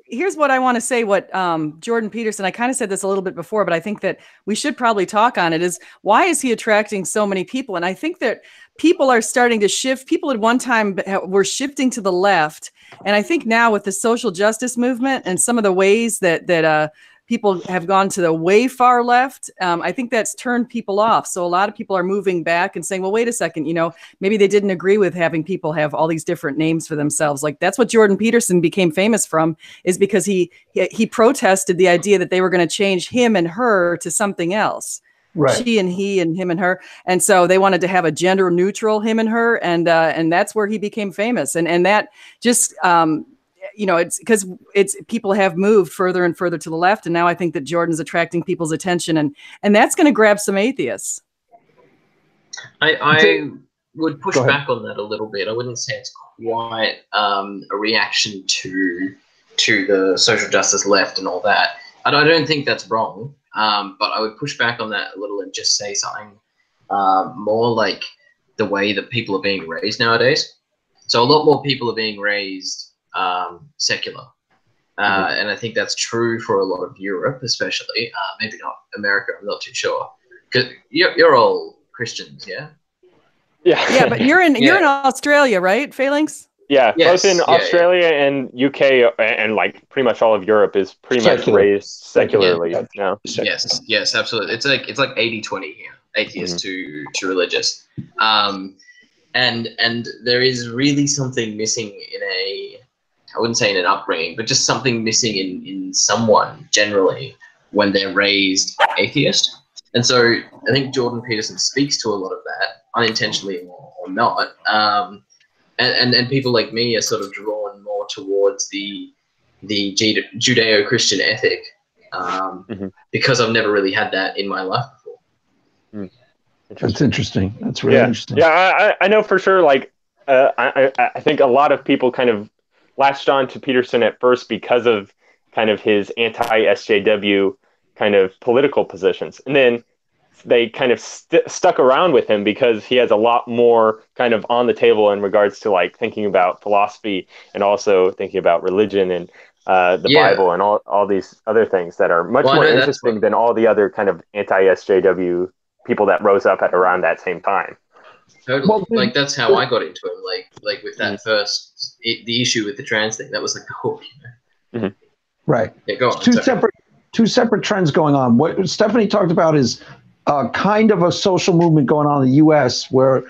Speaker 3: here's what I want to say. What Jordan Peterson, I kind of said this a little bit before, but I think that we should probably talk on it, is why is he attracting so many people? And I think that people are starting to shift. People at one time were shifting to the left. And I think now with the social justice movement and some of the ways that people have gone to the way far left, I think that's turned people off. So a lot of people are moving back and saying, well, wait a second, maybe they didn't agree with having people have all these different names for themselves. Like, that's what Jordan Peterson became famous from, is because he protested the idea that they were going to change him and her to something else. Right. She and he and him and her. And so they wanted to have a gender neutral him and her. And that's where he became famous. And that just, it's because people have moved further and further to the left. And now I think that Jordan's attracting people's attention, and that's going to grab some atheists.
Speaker 4: I would push back on that a little bit. I wouldn't say it's quite a reaction to to the social justice left and all that. I don't think that's wrong, but I would push back on that a little and just say something more like the way that people are being raised nowadays. So a lot more people are being raised secular. And I think that's true for a lot of Europe, especially. Maybe not America, I'm not too sure. Because you're all Christians, yeah?
Speaker 3: Yeah, but you're in Australia, right, Phalanx?
Speaker 6: Yeah,
Speaker 4: Yes,
Speaker 6: both in Australia and UK and like pretty much all of Europe is pretty much raised secularly now.
Speaker 4: Yes, absolutely. It's like 80-20 here, atheist to religious. And there is really something missing in I wouldn't say in an upbringing, but just something missing in someone generally when they're raised atheist. And so I think Jordan Peterson speaks to a lot of that, unintentionally or not. And people like me are sort of drawn more towards the Judeo-Christian ethic because I've never really had that in my life before.
Speaker 1: That's interesting. That's really interesting.
Speaker 6: Yeah, I know for sure. Like, I think a lot of people kind of latched on to Peterson at first because of kind of his anti-SJW kind of political positions, and then they kind of stuck around with him because he has a lot more kind of on the table in regards to like thinking about philosophy and also thinking about religion and the Bible and all these other things that are much more interesting than all the other kind of anti-SJW people that rose up at around that same time.
Speaker 4: Totally. Well, like that's how I got into him. Like with that first the issue with the trans thing, that was like the hook. You know?
Speaker 1: Right.
Speaker 4: Yeah, go on.
Speaker 1: Two separate trends going on. What Stephanie talked about is kind of a social movement going on in the U.S. where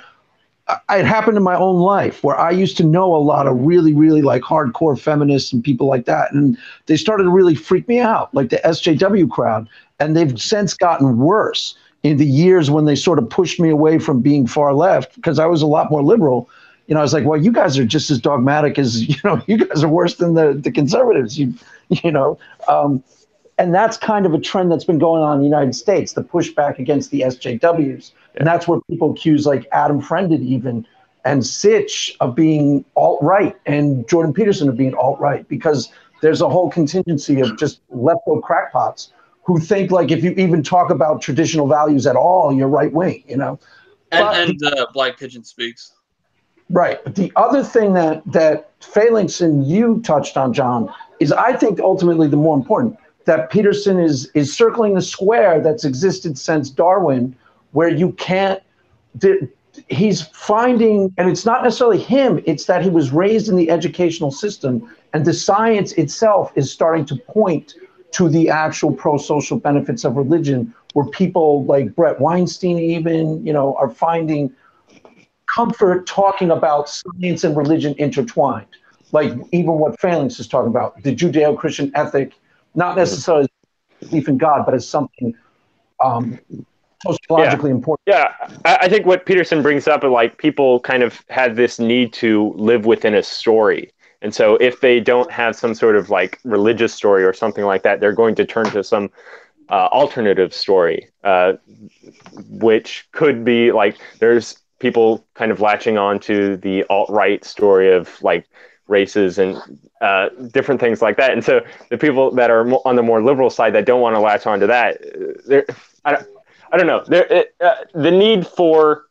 Speaker 1: it happened in my own life, where I used to know a lot of really, really like hardcore feminists and people like that, and they started to really freak me out, like the SJW crowd, and they've since gotten worse in the years when they sort of pushed me away from being far left because I was a lot more liberal. You know, I was like, well, you guys are just as dogmatic as, you know, you guys are worse than the conservatives, you know. And that's kind of a trend that's been going on in the United States, the pushback against the SJWs. And that's where people accuse like Adam Friended even and Sitch of being alt-right and Jordan Peterson of being alt-right, because there's a whole contingency of just leftover crackpots who think like if you even talk about traditional values at all, you're right-wing, you know.
Speaker 5: And Black Pigeon speaks.
Speaker 1: Right. But the other thing that Phalanx and you touched on, John, is I think ultimately the more important, that Peterson is circling the square that's existed since Darwin, where you can't, he's finding, and it's not necessarily him, it's that he was raised in the educational system, and the science itself is starting to point to the actual pro-social benefits of religion, where people like Brett Weinstein even, you know, are finding comfort talking about science and religion intertwined. Like even what Phalanx is talking about, the Judeo-Christian ethic, not necessarily belief in God, but as something sociologically important.
Speaker 6: Yeah, I think what Peterson brings up is like people kind of had this need to live within a story. And so if they don't have some sort of like religious story or something like that, they're going to turn to some alternative story, which could be like there's people kind of latching on to the alt-right story of like races and different things like that. And so the people that are on the more liberal side that don't want to latch on to that, I don't know. The need for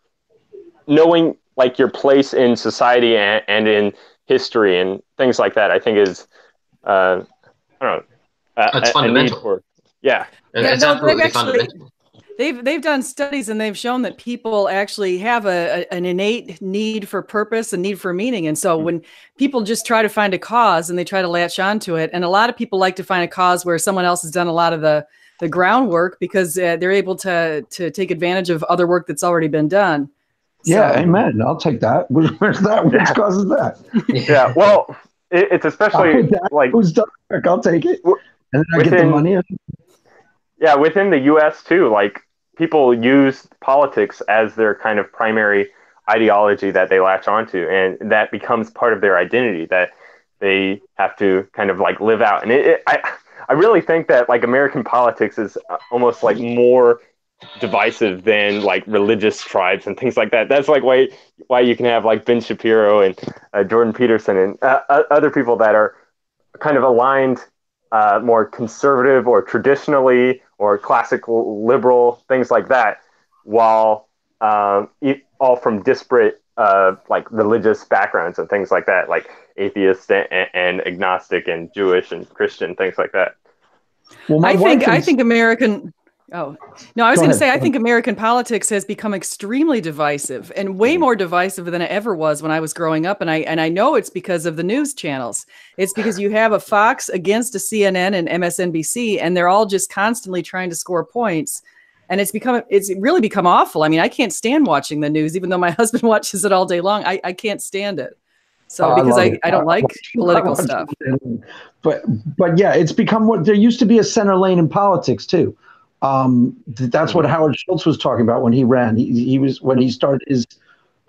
Speaker 6: knowing like your place in society and in history and things like that, I think is, I don't know.
Speaker 4: It's fundamental. It's absolutely fundamental.
Speaker 3: They've done studies and they've shown that people actually have an innate need for purpose, a need for meaning. And so when people just try to find a cause and they try to latch onto it, and a lot of people like to find a cause where someone else has done a lot of the groundwork because they're able to take advantage of other work that's already been done.
Speaker 1: Yeah, amen. I'll take that. Where's that? Which cause is that?
Speaker 6: Yeah, well, it's especially like
Speaker 1: who's done work, I'll take it. And then I get the money.
Speaker 6: Yeah, within the U.S. too, like people use politics as their kind of primary ideology that they latch onto, and that becomes part of their identity that they have to kind of like live out. And I really think that like American politics is almost like more divisive than like religious tribes and things like that. That's like why you can have like Ben Shapiro and Jordan Peterson and other people that are kind of aligned more conservative or traditionally or classical liberal, things like that, while all from disparate like religious backgrounds and things like that, like atheist and agnostic and Jewish and Christian, things like that.
Speaker 1: Well,
Speaker 3: I think American. Oh, no, I was going to say, I
Speaker 1: Go
Speaker 3: think American politics has become extremely divisive and way more divisive than it ever was when I was growing up. And I know it's because of the news channels. It's because you have a Fox against a CNN and MSNBC, and they're all just constantly trying to score points. And it's really become awful. I mean, I can't stand watching the news, even though my husband watches it all day long. I can't stand it. So because I don't like political stuff.
Speaker 1: But yeah, it's become what there used to be a center lane in politics too. That's what Howard Schultz was talking about when he ran. He was when he started his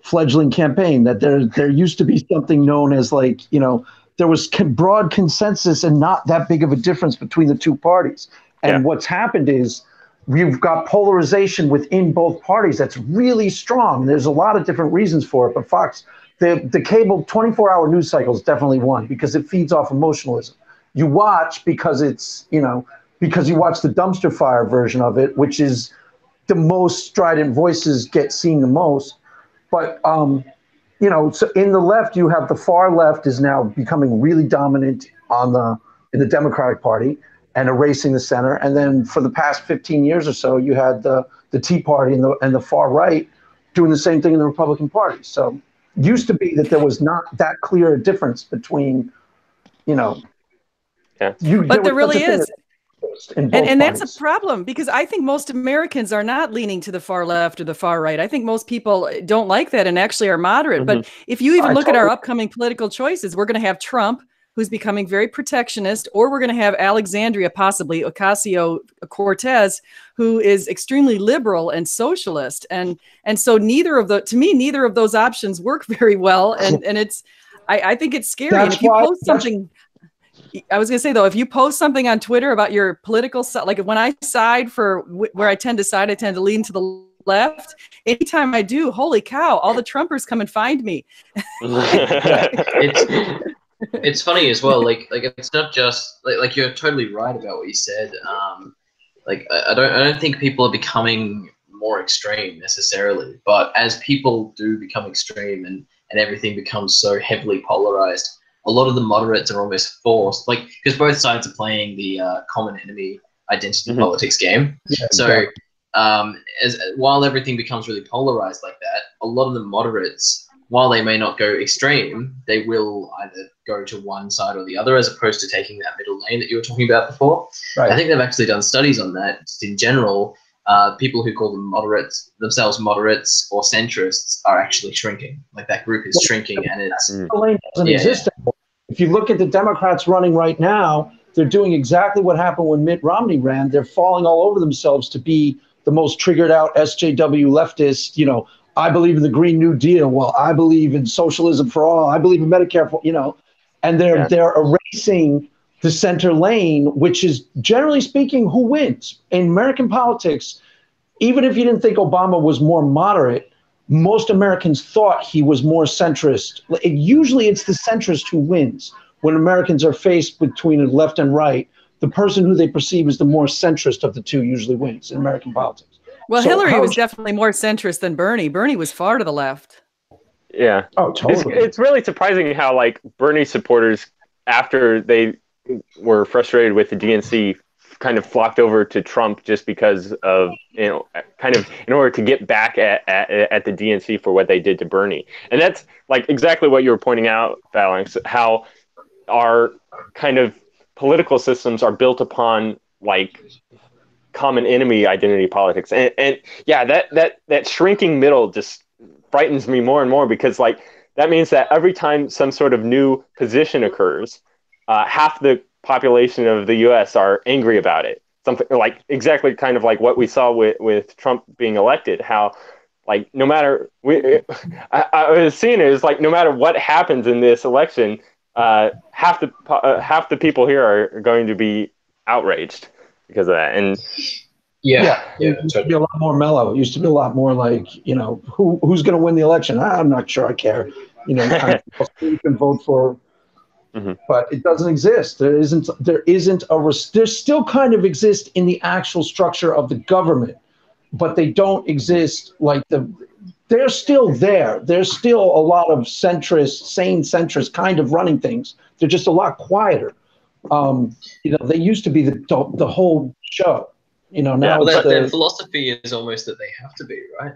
Speaker 1: fledgling campaign, that there used to be something known as, like, there was broad consensus and not that big of a difference between the two parties. And what's happened is we've got polarization within both parties that's really strong. There's a lot of different reasons for it, but Fox, the cable 24-hour news cycle is definitely one, because it feeds off emotionalism. You watch because it's, because you watch the dumpster fire version of it, which is the most strident voices get seen the most. But, so in the left, you have the far left is now becoming really dominant in the Democratic Party and erasing the center. And then for the past 15 years or so, you had the Tea Party and the far right doing the same thing in the Republican Party. So it used to be that there was not that clear a difference between, but
Speaker 3: there really is. And that's
Speaker 1: parties.
Speaker 3: a problem, because I think most Americans are not leaning to the far left or the far right. I think most people don't like that and actually are moderate. But if you even look at our upcoming political choices, we're going to have Trump, who's becoming very protectionist, or we're going to have Alexandria, possibly Ocasio-Cortez, who is extremely liberal and socialist. And so neither of those options work very well. And I think it's scary. And if you post something, I was going to say, though, if you post something on Twitter about your political side, like when I side for where I tend to side, I tend to lean to the left. Anytime I do, holy cow, all the Trumpers come and find me.
Speaker 4: It's funny as well. Like it's not just like you're totally right about what you said. I don't think people are becoming more extreme necessarily, but as people do become extreme and everything becomes so heavily polarized, a lot of the moderates are almost forced, because both sides are playing the common enemy identity politics game. Yeah, so while everything becomes really polarized like that, a lot of the moderates, while they may not go extreme, they will either go to one side or the other, as opposed to taking that middle lane that you were talking about before. Right. I think they've actually done studies on that. Just in general, people who call themselves moderates or centrists are actually shrinking. Like, that group is shrinking, and it's
Speaker 1: the lane doesn't exist anymore. If you look at the Democrats running right now, they're doing exactly what happened when Mitt Romney ran. They're falling all over themselves to be the most triggered out SJW leftist. I believe in the Green New Deal. Well, I believe in socialism for all. I believe in Medicare for, and they're erasing the center lane, which is, generally speaking, who wins in American politics. Even if you didn't think Obama was more moderate, most Americans thought he was more centrist. Usually it's the centrist who wins. When Americans are faced between left and right, the person who they perceive as the more centrist of the two usually wins in American politics.
Speaker 3: Well, Hillary was definitely more centrist than Bernie. Bernie was far to the left.
Speaker 6: Yeah.
Speaker 1: Oh, totally.
Speaker 6: It's really surprising how, Bernie supporters, after they were frustrated with the DNC, kind of flocked over to Trump just because of, kind of in order to get back at the DNC for what they did to Bernie. And that's exactly what you were pointing out, Phalanx, how our kind of political systems are built upon common enemy identity politics. And yeah, that shrinking middle just frightens me more and more, because that means that every time some sort of new position occurs, half the population of the US are angry about it. Something exactly kind of what we saw with Trump being elected, how no matter I was seeing it as no matter what happens in this election, half the people here are going to be outraged because of that. And
Speaker 1: it used to be a lot more mellow. It used to be a lot more who's going to win the election? I'm not sure I care. You can vote for but it doesn't exist. There still kind of exist in the actual structure of the government, but they don't exist like they're still there. There's still a lot of centrist, sane centrists kind of running things. They're just a lot quieter. They used to be the whole show. Now it's
Speaker 4: their philosophy is almost that they have to be, right?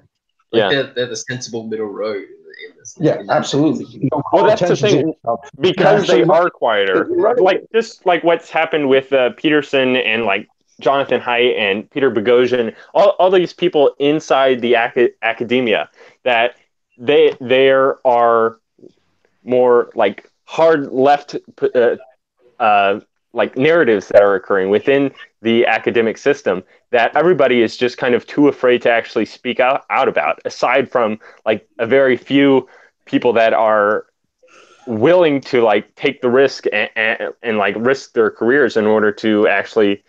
Speaker 4: Like they're the sensible middle road in this.
Speaker 1: Yeah, absolutely.
Speaker 6: Well, that's the thing, because they are quieter. Like just like what's happened with Peterson and like Jonathan Haidt and Peter Boghossian, all these people inside the academia, that there are more like hard left like narratives that are occurring within the academic system that everybody is just kind of too afraid to actually speak out about, aside from like a very few people that are willing to like take the risk and like risk their careers in order to actually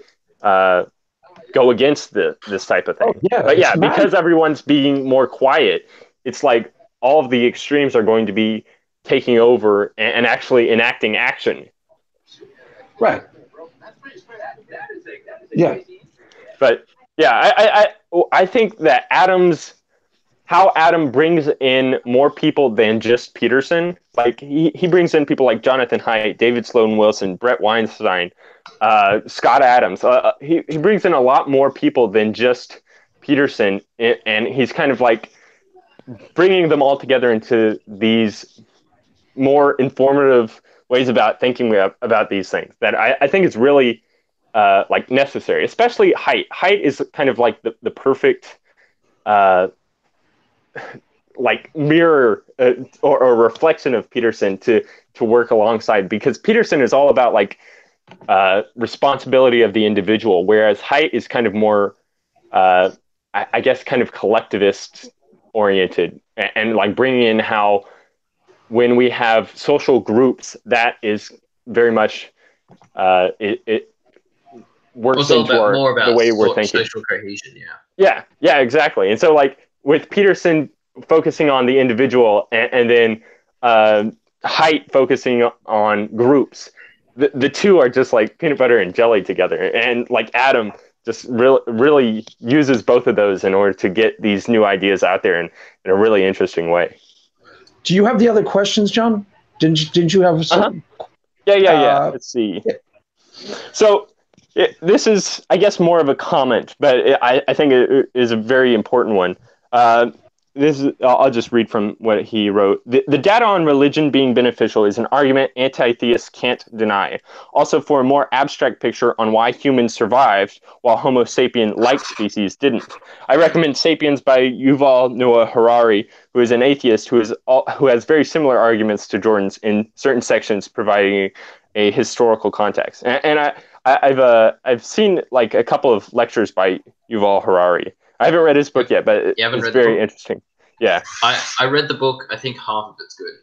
Speaker 6: go against this type of thing. But yeah, because everyone's being more quiet, it's like all of the extremes are going to be taking over and actually enacting action.
Speaker 1: Right. Yeah.
Speaker 6: But yeah, I think that how Adam brings in more people than just Peterson. Like he brings in people like Jonathan Haidt, David Sloan Wilson, Brett Weinstein, Scott Adams. He brings in a lot more people than just Peterson, and he's kind of like bringing them all together into these more informative ways about thinking about these things that I think is really like necessary, especially Haidt. Haidt is kind of like the perfect like mirror or reflection of Peterson to work alongside, because Peterson is all about like responsibility of the individual, whereas Haidt is kind of more I guess kind of collectivist oriented, and like bringing in how when we have social groups, that is very much it works into the way we're thinking.
Speaker 4: Social cohesion,
Speaker 6: yeah, exactly. And so like with Peterson focusing on the individual, and then Haidt focusing on groups, the two are just like peanut butter and jelly together. And like Adam just really uses both of those in order to get these new ideas out there in a really interesting way.
Speaker 1: Do you have the other questions, John? Didn't you have some?
Speaker 6: Yeah. Let's see. Yeah. So this is, I guess, more of a comment, but I think it is a very important one. I'll just read from what he wrote. The data on religion being beneficial is an argument anti-theists can't deny. Also, for a more abstract picture on why humans survived while Homo sapien-like species didn't, I recommend *Sapiens* by Yuval Noah Harari, who is an atheist who has very similar arguments to Jordan's in certain sections, providing a historical context. And I've seen like a couple of lectures by Yuval Harari. I haven't read his book yet, but it's very interesting. Yeah.
Speaker 4: I read the book. I think half of it's good.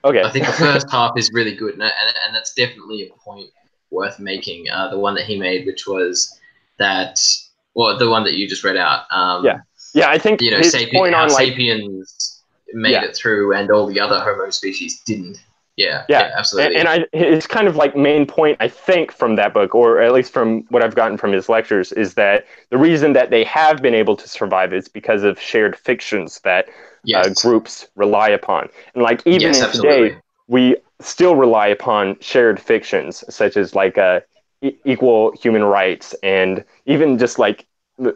Speaker 6: Okay.
Speaker 4: I think the first half is really good, and that's definitely a point worth making. The one that he made, which was that, well, the one that you just read out.
Speaker 6: Yeah, I think his
Speaker 4: Sapiens,
Speaker 6: point on like
Speaker 4: Sapiens made it through, and all the other Homo species didn't. Yeah, absolutely.
Speaker 6: And his kind of like main point, I think, from that book, or at least from what I've gotten from his lectures, is that the reason that they have been able to survive is because of shared fictions that groups rely upon. And like even today, we still rely upon shared fictions, such as like equal human rights, and even just like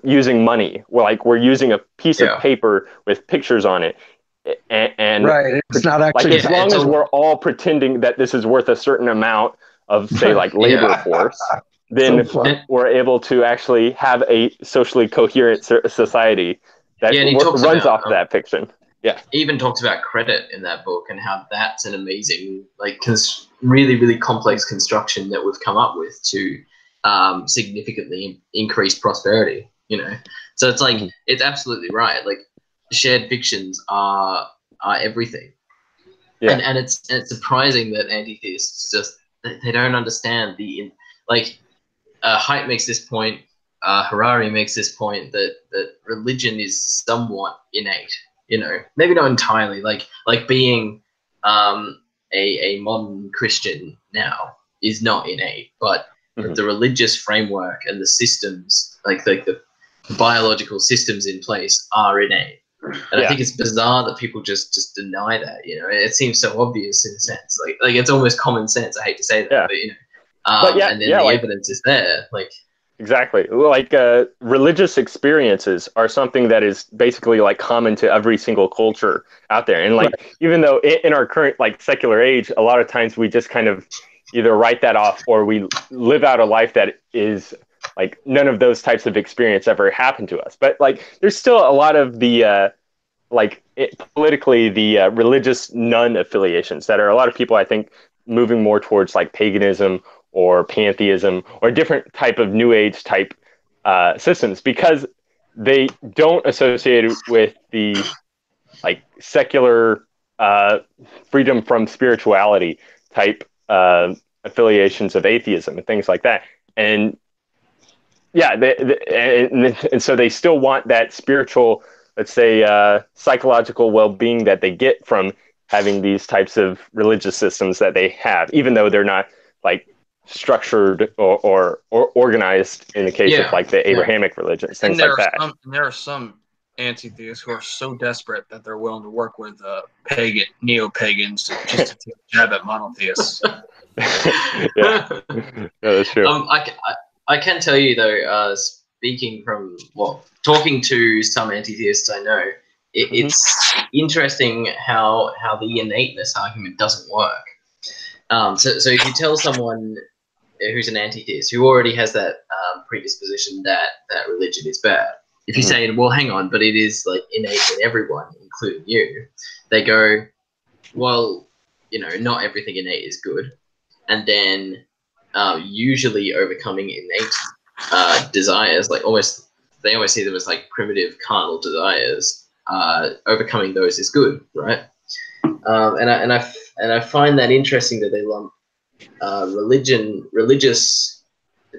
Speaker 6: using money. We're using a piece of paper with pictures on it. And
Speaker 1: right, it's not actually
Speaker 6: like as long as we're all pretending that this is worth a certain amount of, say, like labor force, then we're able to actually have a socially coherent society that runs off of that fiction. Yeah,
Speaker 4: he even talks about credit in that book and how that's an amazing, like, really, really complex construction that we've come up with to significantly increase prosperity. So it's like it's absolutely right. Like, shared fictions are everything, and it's surprising that anti-theists they don't understand Haidt makes this point, Harari makes this point that religion is somewhat innate, maybe not entirely, like being a modern Christian now is not innate, but that the religious framework and the systems, like the biological systems in place, are innate. And I think it's bizarre that people just deny that. You know, it seems so obvious in a sense, like it's almost common sense. I hate to say that, but you know, and then the evidence is there, like.
Speaker 6: Exactly. Like religious experiences are something that is basically like common to every single culture out there. And like, even though in our current like secular age, a lot of times we just kind of either write that off or we live out a life that is like none of those types of experience ever happened to us. But like, there's still a lot of the politically the religious nun affiliations that are a lot of people, I think, moving more towards like paganism or pantheism or different type of new age type systems, because they don't associate it with the like secular freedom from spirituality type affiliations of atheism and things like that. And and so they still want that spiritual, let's say, psychological well-being that they get from having these types of religious systems that they have, even though they're not like structured or organized in the case of like the Abrahamic religions, things like that.
Speaker 5: There are some anti-theists who are so desperate that they're willing to work with neo-pagans just to take a jab at monotheists.
Speaker 6: That's true.
Speaker 4: I can tell you though, speaking from talking to some anti-theists I know, it's interesting how the innateness argument doesn't work. So if you tell someone who's an anti-theist, who already has that predisposition that religion is bad, if you say, well, hang on, but it is like innate in everyone, including you, they go, well, you know, not everything innate is good. And then usually overcoming innate desires, like they almost see them as like primitive carnal desires, overcoming those is good, right? And I find that interesting that they lump religious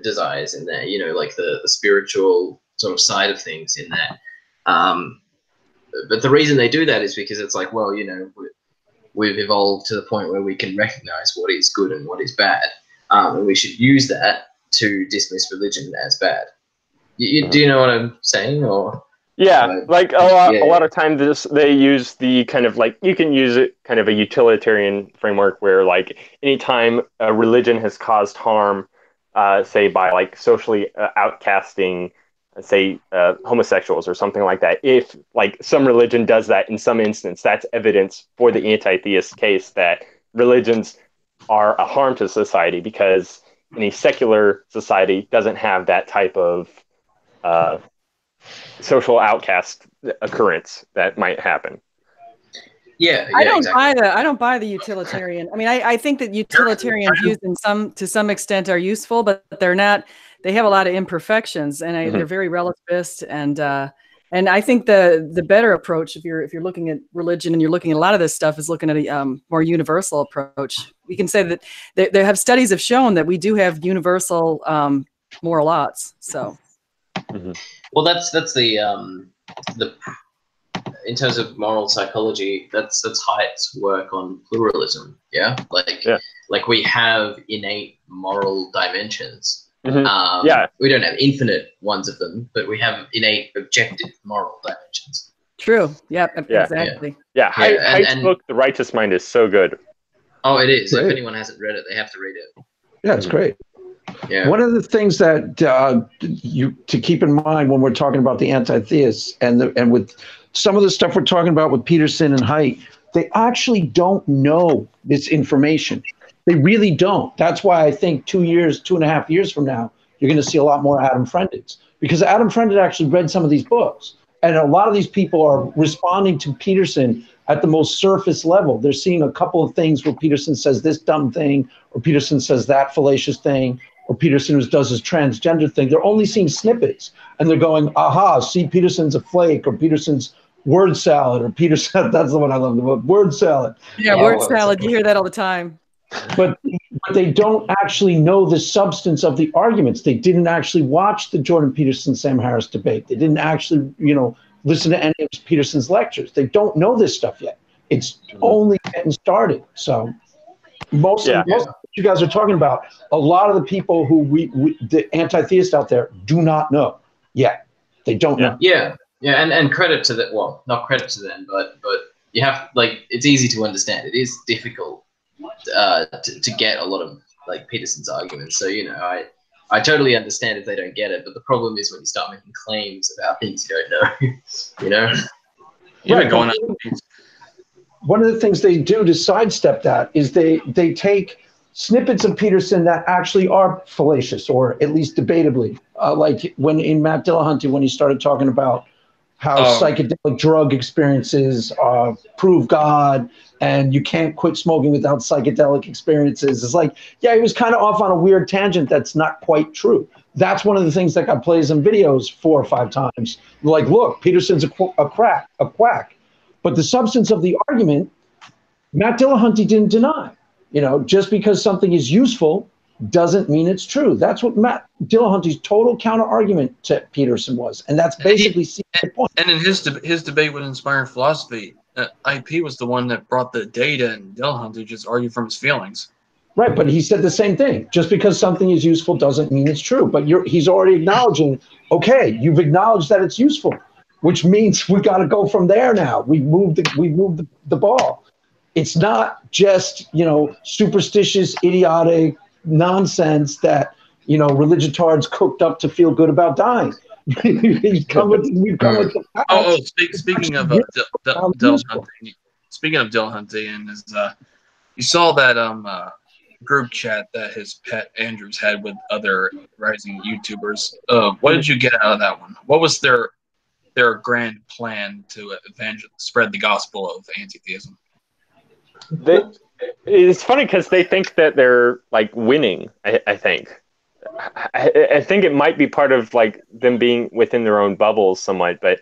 Speaker 4: desires in there, you know, like the spiritual sort of side of things in there. But the reason they do that is because it's like, well, you know, we've evolved to the point where we can recognize what is good and what is bad, and we should use that to dismiss religion as bad. Do you know what I'm saying? Or
Speaker 6: like a lot of times they use the kind of like, you can use it kind of a utilitarian framework where like anytime a religion has caused harm, say by like socially outcasting, say homosexuals or something like that, if like some religion does that in some instance, that's evidence for the anti-theist case that religions are a harm to society, because any secular society doesn't have that type of social outcast occurrence that might happen.
Speaker 3: I don't buy the utilitarian. I mean, I think that utilitarian views to some extent are useful, but they're not. They have a lot of imperfections, and they're very relativist. And I think the better approach, if you're looking at religion and you're looking at a lot of this stuff, is looking at a more universal approach. We can say that they have studies have shown that we do have universal moral oughts. So.
Speaker 4: Well, that's the in terms of moral psychology, that's Haidt's work on pluralism. Like we have innate moral dimensions. We don't have infinite ones of them, but we have innate objective moral dimensions.
Speaker 3: True. Yeah. Exactly.
Speaker 6: Haidt's book, The Righteous Mind, is so good.
Speaker 4: Oh, it is. Great. If anyone hasn't read it, they have to read it.
Speaker 1: Yeah, it's great. Yeah. One of the things that you to keep in mind when we're talking about the anti-theists and with some of the stuff we're talking about with Peterson and Haidt, they actually don't know this information. They really don't. That's why I think 2.5 years from now, you're going to see a lot more Adam Friendeds, because Adam Friended actually read some of these books. And a lot of these people are responding to Peterson at the most surface level. They're seeing a couple of things where Peterson says this dumb thing, or Peterson says that fallacious thing, or Peterson does his transgender thing. They're only seeing snippets, and they're going, aha, see, Peterson's a flake, or Peterson's word salad, or Peterson, that's the one I love, the word salad.
Speaker 3: Yeah, word salad, you hear that all the time.
Speaker 1: But they don't actually know the substance of the arguments. They didn't actually watch the Jordan Peterson, Sam Harris debate. They didn't actually, listen to any of Peterson's lectures. They don't know this stuff yet. It's only getting started. So, most of what you guys are talking about, a lot of the people who the anti-theists out there do not know yet. They don't know.
Speaker 4: Yeah, and credit to that. Well, not credit to them, but you have, like, it's easy to understand. It is difficult to get a lot of, like, Peterson's arguments. So, you know, I totally understand if they don't get it, but the problem is when you start making claims about things you don't know, you know?
Speaker 1: One of the things they do to sidestep that is they take snippets of Peterson that actually are fallacious, or at least debatably, like when in Matt Dillahunty, when he started talking about how psychedelic drug experiences prove God, and you can't quit smoking without psychedelic experiences. It's like, yeah, he was kind of off on a weird tangent that's not quite true. That's one of the things that got plays in videos 4 or 5 times. Like, look, Peterson's a quack. But the substance of the argument, Matt Dillahunty didn't deny. You know, just because something is useful doesn't mean it's true. That's what Matt Dillahunty's total counter argument to Peterson was, and that's basically the point.
Speaker 5: And in his debate with Inspiring Philosophy, IP was the one that brought the data, and Dillahunty just argued from his feelings.
Speaker 1: Right, but he said the same thing. Just because something is useful doesn't mean it's true. But he's already acknowledging, okay, you've acknowledged that it's useful, which means we got to go from there now. We moved the ball. It's not just, you know, superstitious, idiotic nonsense that, you know, religiotards cooked up to feel good about dying. We've come with the facts.
Speaker 5: Speaking of Dillahunty and his, you saw that group chat that his pet Andrews had with other rising YouTubers. What did you get out of that one? What was their grand plan to spread the gospel of anti-theism?
Speaker 6: It's funny because they think that they're, like, winning. I think it might be part of, like, them being within their own bubbles somewhat, but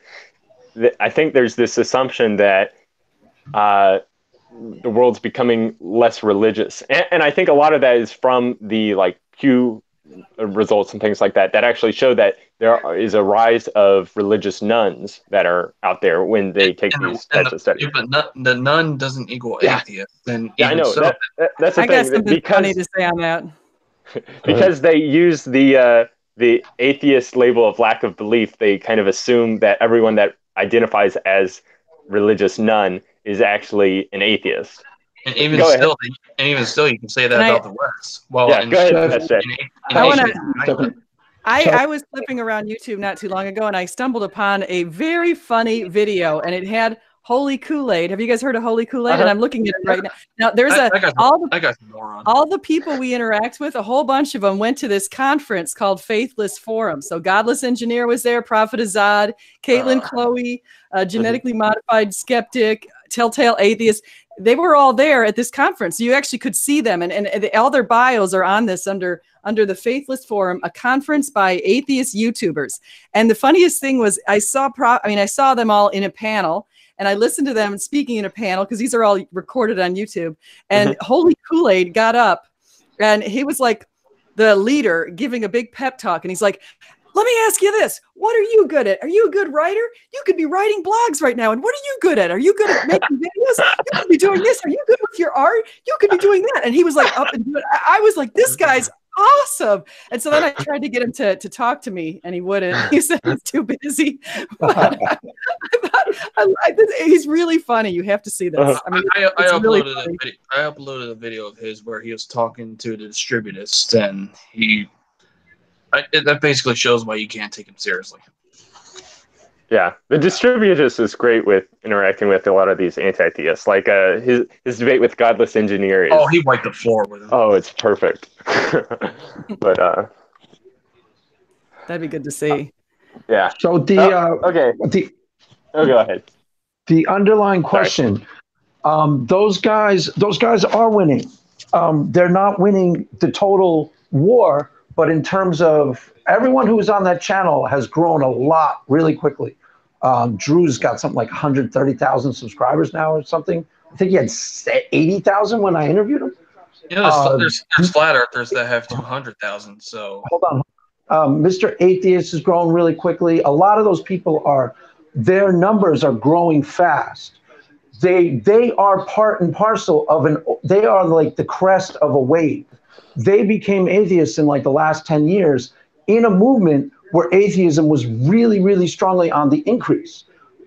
Speaker 6: I think there's this assumption that the world's becoming less religious, and I think a lot of that is from the, like, Pew results and things like that actually show that there is a rise of religious nuns that are out there when they take these types of studies.
Speaker 5: But the nun doesn't equal atheist. And
Speaker 6: I know.
Speaker 5: So,
Speaker 6: that's the thing.
Speaker 3: I got something funny to say on that.
Speaker 6: Because they use the atheist label of lack of belief, they kind of assume that everyone that identifies as religious nun is actually an atheist.
Speaker 5: And even still, you can say that about the West. Well,
Speaker 6: yeah, go ahead.
Speaker 3: I was flipping around YouTube not too long ago, and I stumbled upon a very funny video, and it had Holy Kool-Aid. Have you guys heard of Holy Kool-Aid? And I'm looking at it right now. Now, there's all the people we interact with, a whole bunch of them went to this conference called Faithless Forum. So Godless Engineer was there, Prophet Azad, Caitlin Chloe, Genetically Modified Skeptic, Telltale Atheist. They were all there at this conference. You actually could see them, and all their bios are on this under the Faithless Forum, a conference by atheist YouTubers. And the funniest thing was I saw them all in a panel, and I listened to them speaking in a panel because these are all recorded on YouTube. And Holy Kool-Aid got up, and he was like the leader giving a big pep talk, and he's like, let me ask you this. What are you good at? Are you a good writer? You could be writing blogs right now. And what are you good at? Are you good at making videos? You could be doing this. Are you good with your art? You could be doing that. And he was like up and doing it. I was like, this guy's awesome. And so then I tried to get him to talk to me, and he wouldn't. He said he's too busy. But he's really funny. You have to see this. I mean,
Speaker 5: I uploaded a video of his where he was talking to the distributist, and that basically shows why you can't take him seriously.
Speaker 6: Yeah, the distributist is great with interacting with a lot of these anti-theists. Like his debate with Godless Engineer is...
Speaker 5: Oh, he wiped the floor with him.
Speaker 6: Oh, it's perfect. But
Speaker 3: that'd be good to see.
Speaker 6: Yeah.
Speaker 1: So
Speaker 6: okay. Go ahead.
Speaker 1: The underlying question: those guys are winning. They're not winning the total war, but in terms of everyone who was on that channel has grown a lot really quickly. Drew's got something like 130,000 subscribers now or something. I think he had 80,000 when I interviewed him.
Speaker 5: Yeah, there's flat earthers that have 200,000. So
Speaker 1: hold on. Mr. Atheist is growing really quickly. A lot of those people their numbers are growing fast. they are part and parcel of they are like the crest of a wave. They became atheists in like the last 10 years in a movement where atheism was really, really strongly on the increase.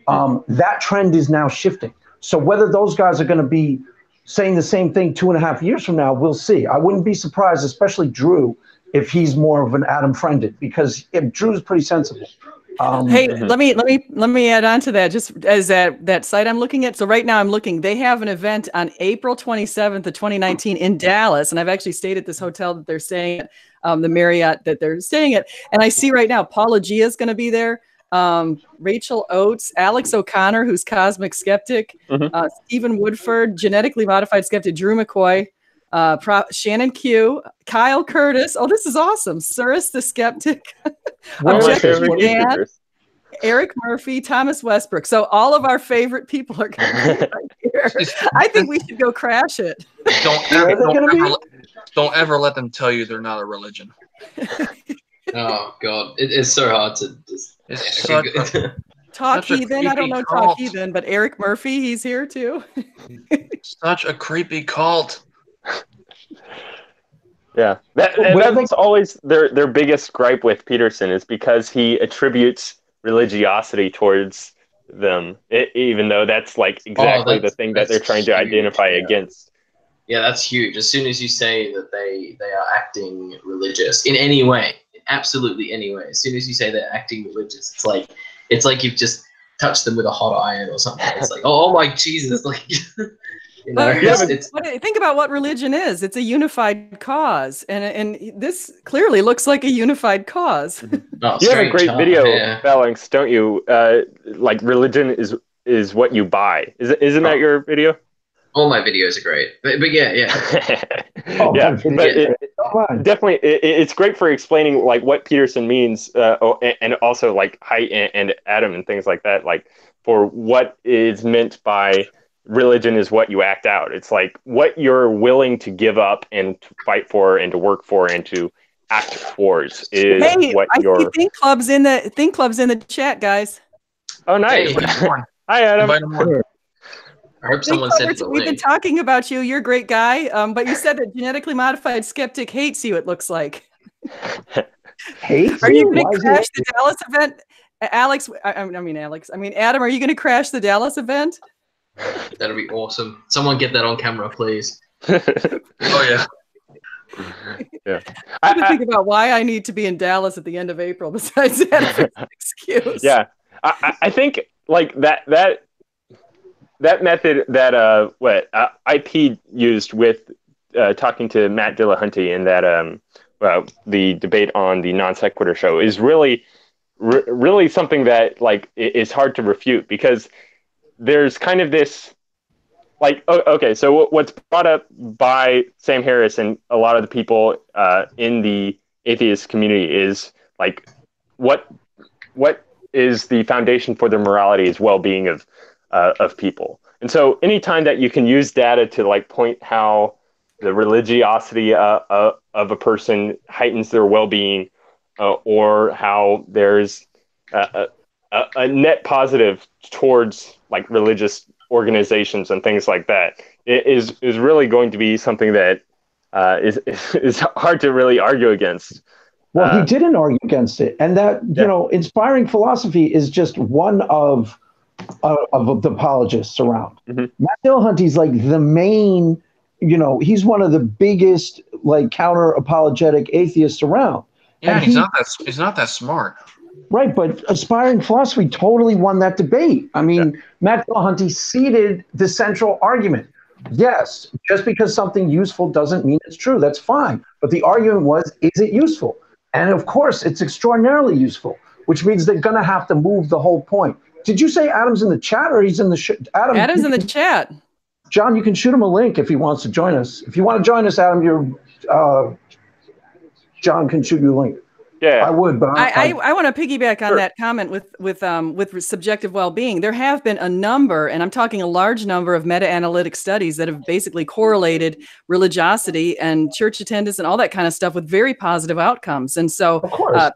Speaker 1: That trend is now shifting. So whether those guys are going to be saying the same thing 2.5 years from now, we'll see. I wouldn't be surprised, especially Drew, if he's more of an Adam friended, because if Drew's pretty sensible.
Speaker 3: Hey, let me add on to that, just as that site I'm looking at. So right now I'm looking, they have an event on April 27th of 2019 in Dallas. And I've actually stayed at this hotel that they're staying at, the Marriott that they're staying at. And I see right now, Paula Gia is going to be there. Rachel Oates, Alex O'Connor, who's Cosmic Skeptic, Stephen Woodford, genetically modified skeptic, Drew McCoy, Shannon Q, Kyle Curtis. Oh, this is awesome. Cyrus the Skeptic. Eric Murphy, Thomas Westbrook. So all of our favorite people are going to be right here. I think we should go crash it.
Speaker 5: Don't ever let them tell you they're not a religion.
Speaker 4: Oh God, it's so hard to just
Speaker 3: Talk Heathen. I don't know Talk Heathen, but Eric Murphy, he's here too.
Speaker 5: Such a creepy cult.
Speaker 6: Yeah, that's always their biggest gripe with Peterson, is because he attributes religiosity towards them, even though that's like exactly the thing that they're trying to identify against.
Speaker 4: Yeah, that's huge. As soon as you say that they are acting religious in any way, absolutely any way, as soon as you say they're acting religious, it's like you've just touched them with a hot iron or something. It's like, oh my Jesus, like. You know,
Speaker 3: think about what religion is. It's a unified cause, and this clearly looks like a unified cause.
Speaker 6: You have a great video, Phalanx, don't you? Like religion is what you buy. Isn't that your video?
Speaker 4: All my videos are great, but yeah.
Speaker 6: Definitely, it's great for explaining like what Peterson means, and also like height and Adam and things like that. Like for what is meant by religion is what you act out. It's like what you're willing to give up and to fight for and to work for and to act towards is what your
Speaker 3: Think Club's in the chat, guys.
Speaker 6: Oh, nice.
Speaker 4: Hey,
Speaker 6: hi, Adam.
Speaker 4: I hope someone sent the link.
Speaker 3: We've been talking about you. You're a great guy, but you said that genetically modified skeptic hates you. It looks like.
Speaker 1: Hates?
Speaker 3: Are you going to crash the Dallas event, Alex? I mean, Adam. Are you going to crash the Dallas event?
Speaker 4: That'll be awesome. Someone get that on camera, please.
Speaker 5: Oh yeah.
Speaker 6: Yeah.
Speaker 3: I have to think about why I need to be in Dallas at the end of April. Besides that excuse.
Speaker 6: Yeah, I think like that method that IP used with talking to Matt Dillahunty in that the debate on the Non Sequitur show is really something that like is hard to refute, because there's kind of this, like, okay, so what's brought up by Sam Harris and a lot of the people in the atheist community is, like, what is the foundation for their morality is well-being of people. And so anytime that you can use data to, like, point how the religiosity of a person heightens their well-being, or how there's a net positive towards like religious organizations and things like that, is really going to be something that is hard to really argue against.
Speaker 1: Well, he didn't argue against it, and that inspiring philosophy is just one of the apologists around. Matt Dillahunty's like the main, he's one of the biggest like counter apologetic atheists around.
Speaker 5: Yeah, he's not that smart.
Speaker 1: Right, but aspiring philosophy totally won that debate. I mean, Matt Dillahunty ceded the central argument. Yes, just because something useful doesn't mean it's true. That's fine. But the argument was, is it useful? And of course, it's extraordinarily useful, which means they're going to have to move the whole point. Did you say Adam's in the chat, or he's in the
Speaker 3: Adam's in the chat.
Speaker 1: John, you can shoot him a link if he wants to join us. If you want to join us, Adam, John can shoot you a link.
Speaker 6: Yeah,
Speaker 1: I would, but
Speaker 3: I want to piggyback on that comment with subjective well-being. There have been a number, and I'm talking a large number of meta-analytic studies that have basically correlated religiosity and church attendance and all that kind of stuff with very positive outcomes. And so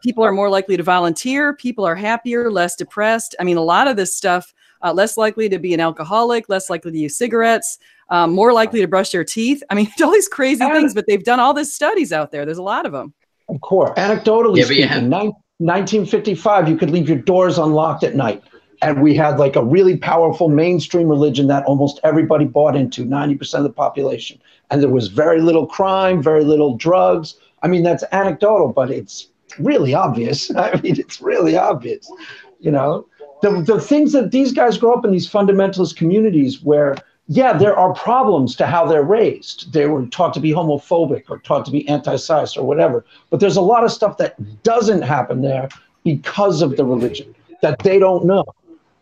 Speaker 3: people are more likely to volunteer. People are happier, less depressed. I mean, a lot of this stuff less likely to be an alcoholic, less likely to use cigarettes, more likely to brush their teeth. I mean, all these crazy things, but they've done all these studies out there. There's a lot of them.
Speaker 1: Of course. Anecdotally speaking, 1955, you could leave your doors unlocked at night. And we had like a really powerful mainstream religion that almost everybody bought into, 90% of the population. And there was very little crime, very little drugs. I mean, that's anecdotal, but it's really obvious. I mean, it's really obvious. You know, the things that these guys grow up in these fundamentalist communities where, yeah, there are problems to how they're raised. They were taught to be homophobic or taught to be anti-Science or whatever. But there's a lot of stuff that doesn't happen there because of the religion that they don't know.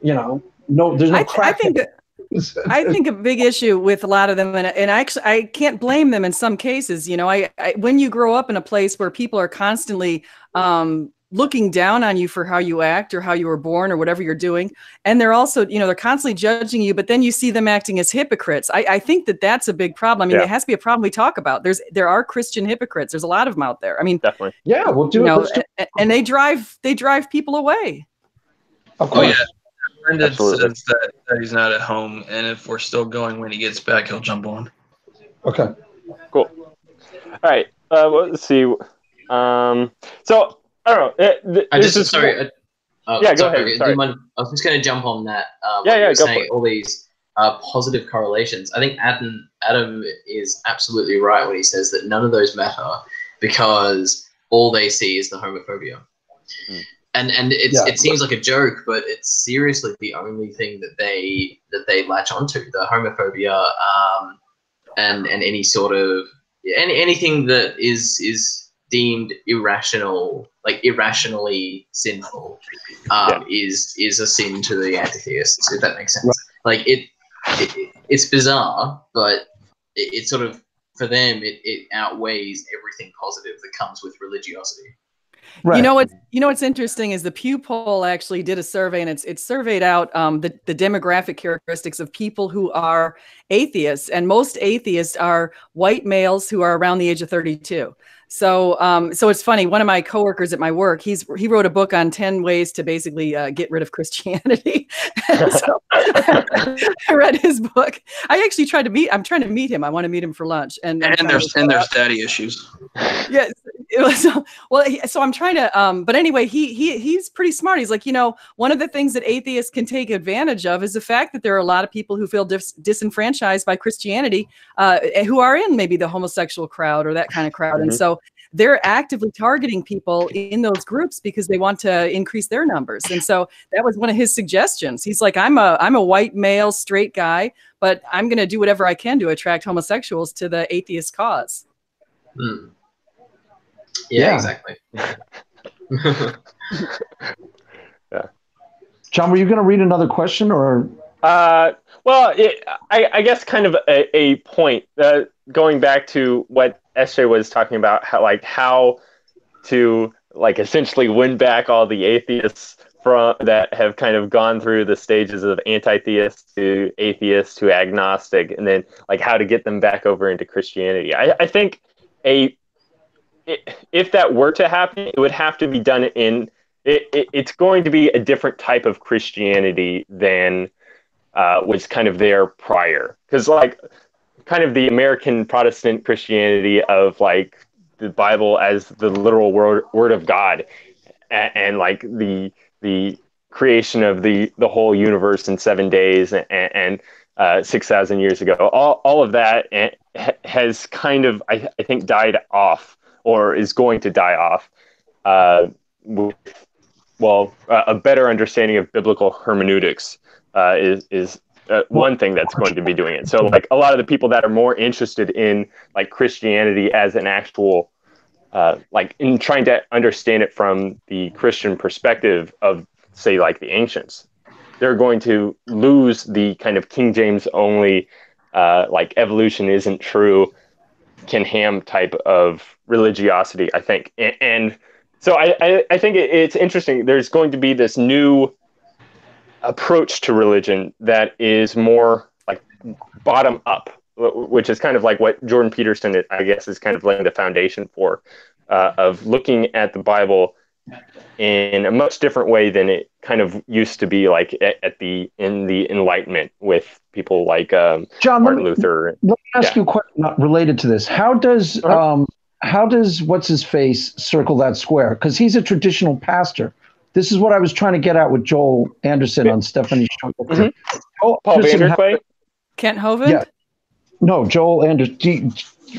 Speaker 1: You know, no, there's no crack.
Speaker 3: I think a big issue with a lot of them, and actually I can't blame them in some cases. You know, when you grow up in a place where people are constantly looking down on you for how you act or how you were born or whatever you're doing, and they're also, you know, they're constantly judging you, but then you see them acting as hypocrites. I think that's a big problem. I mean, it has to be a problem we talk about. There are Christian hypocrites. There's a lot of them out there. I mean,
Speaker 6: definitely.
Speaker 1: Yeah, we'll do it.
Speaker 3: And they drive people away.
Speaker 1: Of course.
Speaker 5: Oh, yeah. Brendan says that he's not at home, and if we're still going when he gets back, he'll jump on.
Speaker 1: Okay.
Speaker 6: Cool. All right. Let's see. So I don't know.
Speaker 4: Sorry.
Speaker 6: Yeah, go ahead. Sorry.
Speaker 4: I was just going to jump on that.
Speaker 6: Go
Speaker 4: saying
Speaker 6: for it.
Speaker 4: all these positive correlations. I think Adam is absolutely right when he says that none of those matter because all they see is the homophobia. Mm. And it seems like a joke, but it's seriously the only thing that they latch onto, the homophobia, and any sort of anything that is deemed irrational, like irrationally sinful, is a sin to the Antitheists, if that makes sense. Right. Like it's bizarre, but it sort of, for them, it outweighs everything positive that comes with religiosity.
Speaker 3: Right. You know what's interesting is the Pew poll actually did a survey, and it's surveyed out the demographic characteristics of people who are atheists, and most atheists are white males who are around the age of 32. So it's funny. One of my coworkers at my work, he wrote a book on 10 ways to basically get rid of Christianity. So I read his book. I'm trying to meet him. I want to meet him for lunch. And there's
Speaker 5: daddy issues.
Speaker 3: Yes. So I'm trying to, but anyway, he's pretty smart. He's like, you know, one of the things that atheists can take advantage of is the fact that there are a lot of people who feel disenfranchised by Christianity, who are in maybe the homosexual crowd or that kind of crowd. Mm-hmm. And so they're actively targeting people in those groups because they want to increase their numbers. And so that was one of his suggestions. He's like, I'm a white male straight guy, but I'm going to do whatever I can to attract homosexuals to the atheist cause.
Speaker 4: Hmm. Yeah, exactly.
Speaker 6: Yeah.
Speaker 1: John, were you going to read another question or?
Speaker 6: Well, I guess kind of a point going back to what SJ was talking about, how to essentially win back all the atheists from that have kind of gone through the stages of anti-theist to atheist to agnostic, and then how to get them back over into Christianity. I think if that were to happen, it would have to be done it's going to be a different type of Christianity than was kind of there prior. Because kind of the American Protestant Christianity of the Bible as the literal word of God, and the creation of the whole universe in 7 days and 6,000 years ago, all of that has kind of, I think, died off, or is going to die off, with a better understanding of biblical hermeneutics is one thing that's going to be doing it. So a lot of the people that are more interested in Christianity as an actual in trying to understand it from the Christian perspective of, say, the ancients, they're going to lose the kind of King James only evolution isn't true, Ken Ham type of religiosity, I think. And so I think it's interesting. There's going to be this new approach to religion that is more bottom up, which is kind of what Jordan Peterson, I guess, is kind of laying the foundation for, of looking at the Bible in a much different way than it kind of used to be, like in the Enlightenment with people like
Speaker 1: John,
Speaker 6: Martin Luther.
Speaker 1: Let me ask you a question not related to this. How does what's his face circle that square? Because he's a traditional pastor. This is what I was trying to get at with Joel Anderson on Stephanie's show.
Speaker 6: Paul Vanderklay?
Speaker 3: Kent Hovind?
Speaker 1: Yeah. No, Joel Anderson.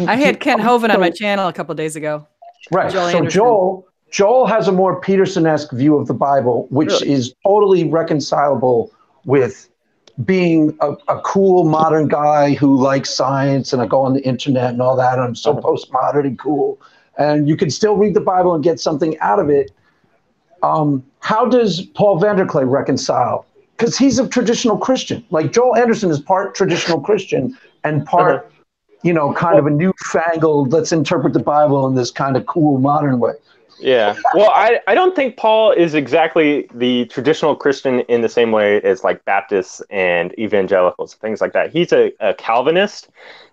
Speaker 3: I had Kent Hovind on my channel a couple of days ago.
Speaker 1: Right.
Speaker 3: Joel
Speaker 1: So
Speaker 3: Anderson.
Speaker 1: Joel has a more Peterson-esque view of the Bible, which is totally reconcilable with being a cool modern guy who likes science, and I go on the internet and all that, and I'm so postmodern and cool. And you can still read the Bible and get something out of it. How does Paul Vanderklay reconcile? Because he's a traditional Christian. Like Joel Anderson is part traditional Christian and part, kind of a newfangled, let's interpret the Bible in this kind of cool modern way.
Speaker 6: Yeah. Well, I don't think Paul is exactly the traditional Christian in the same way as like Baptists and evangelicals, things like that. He's a Calvinist,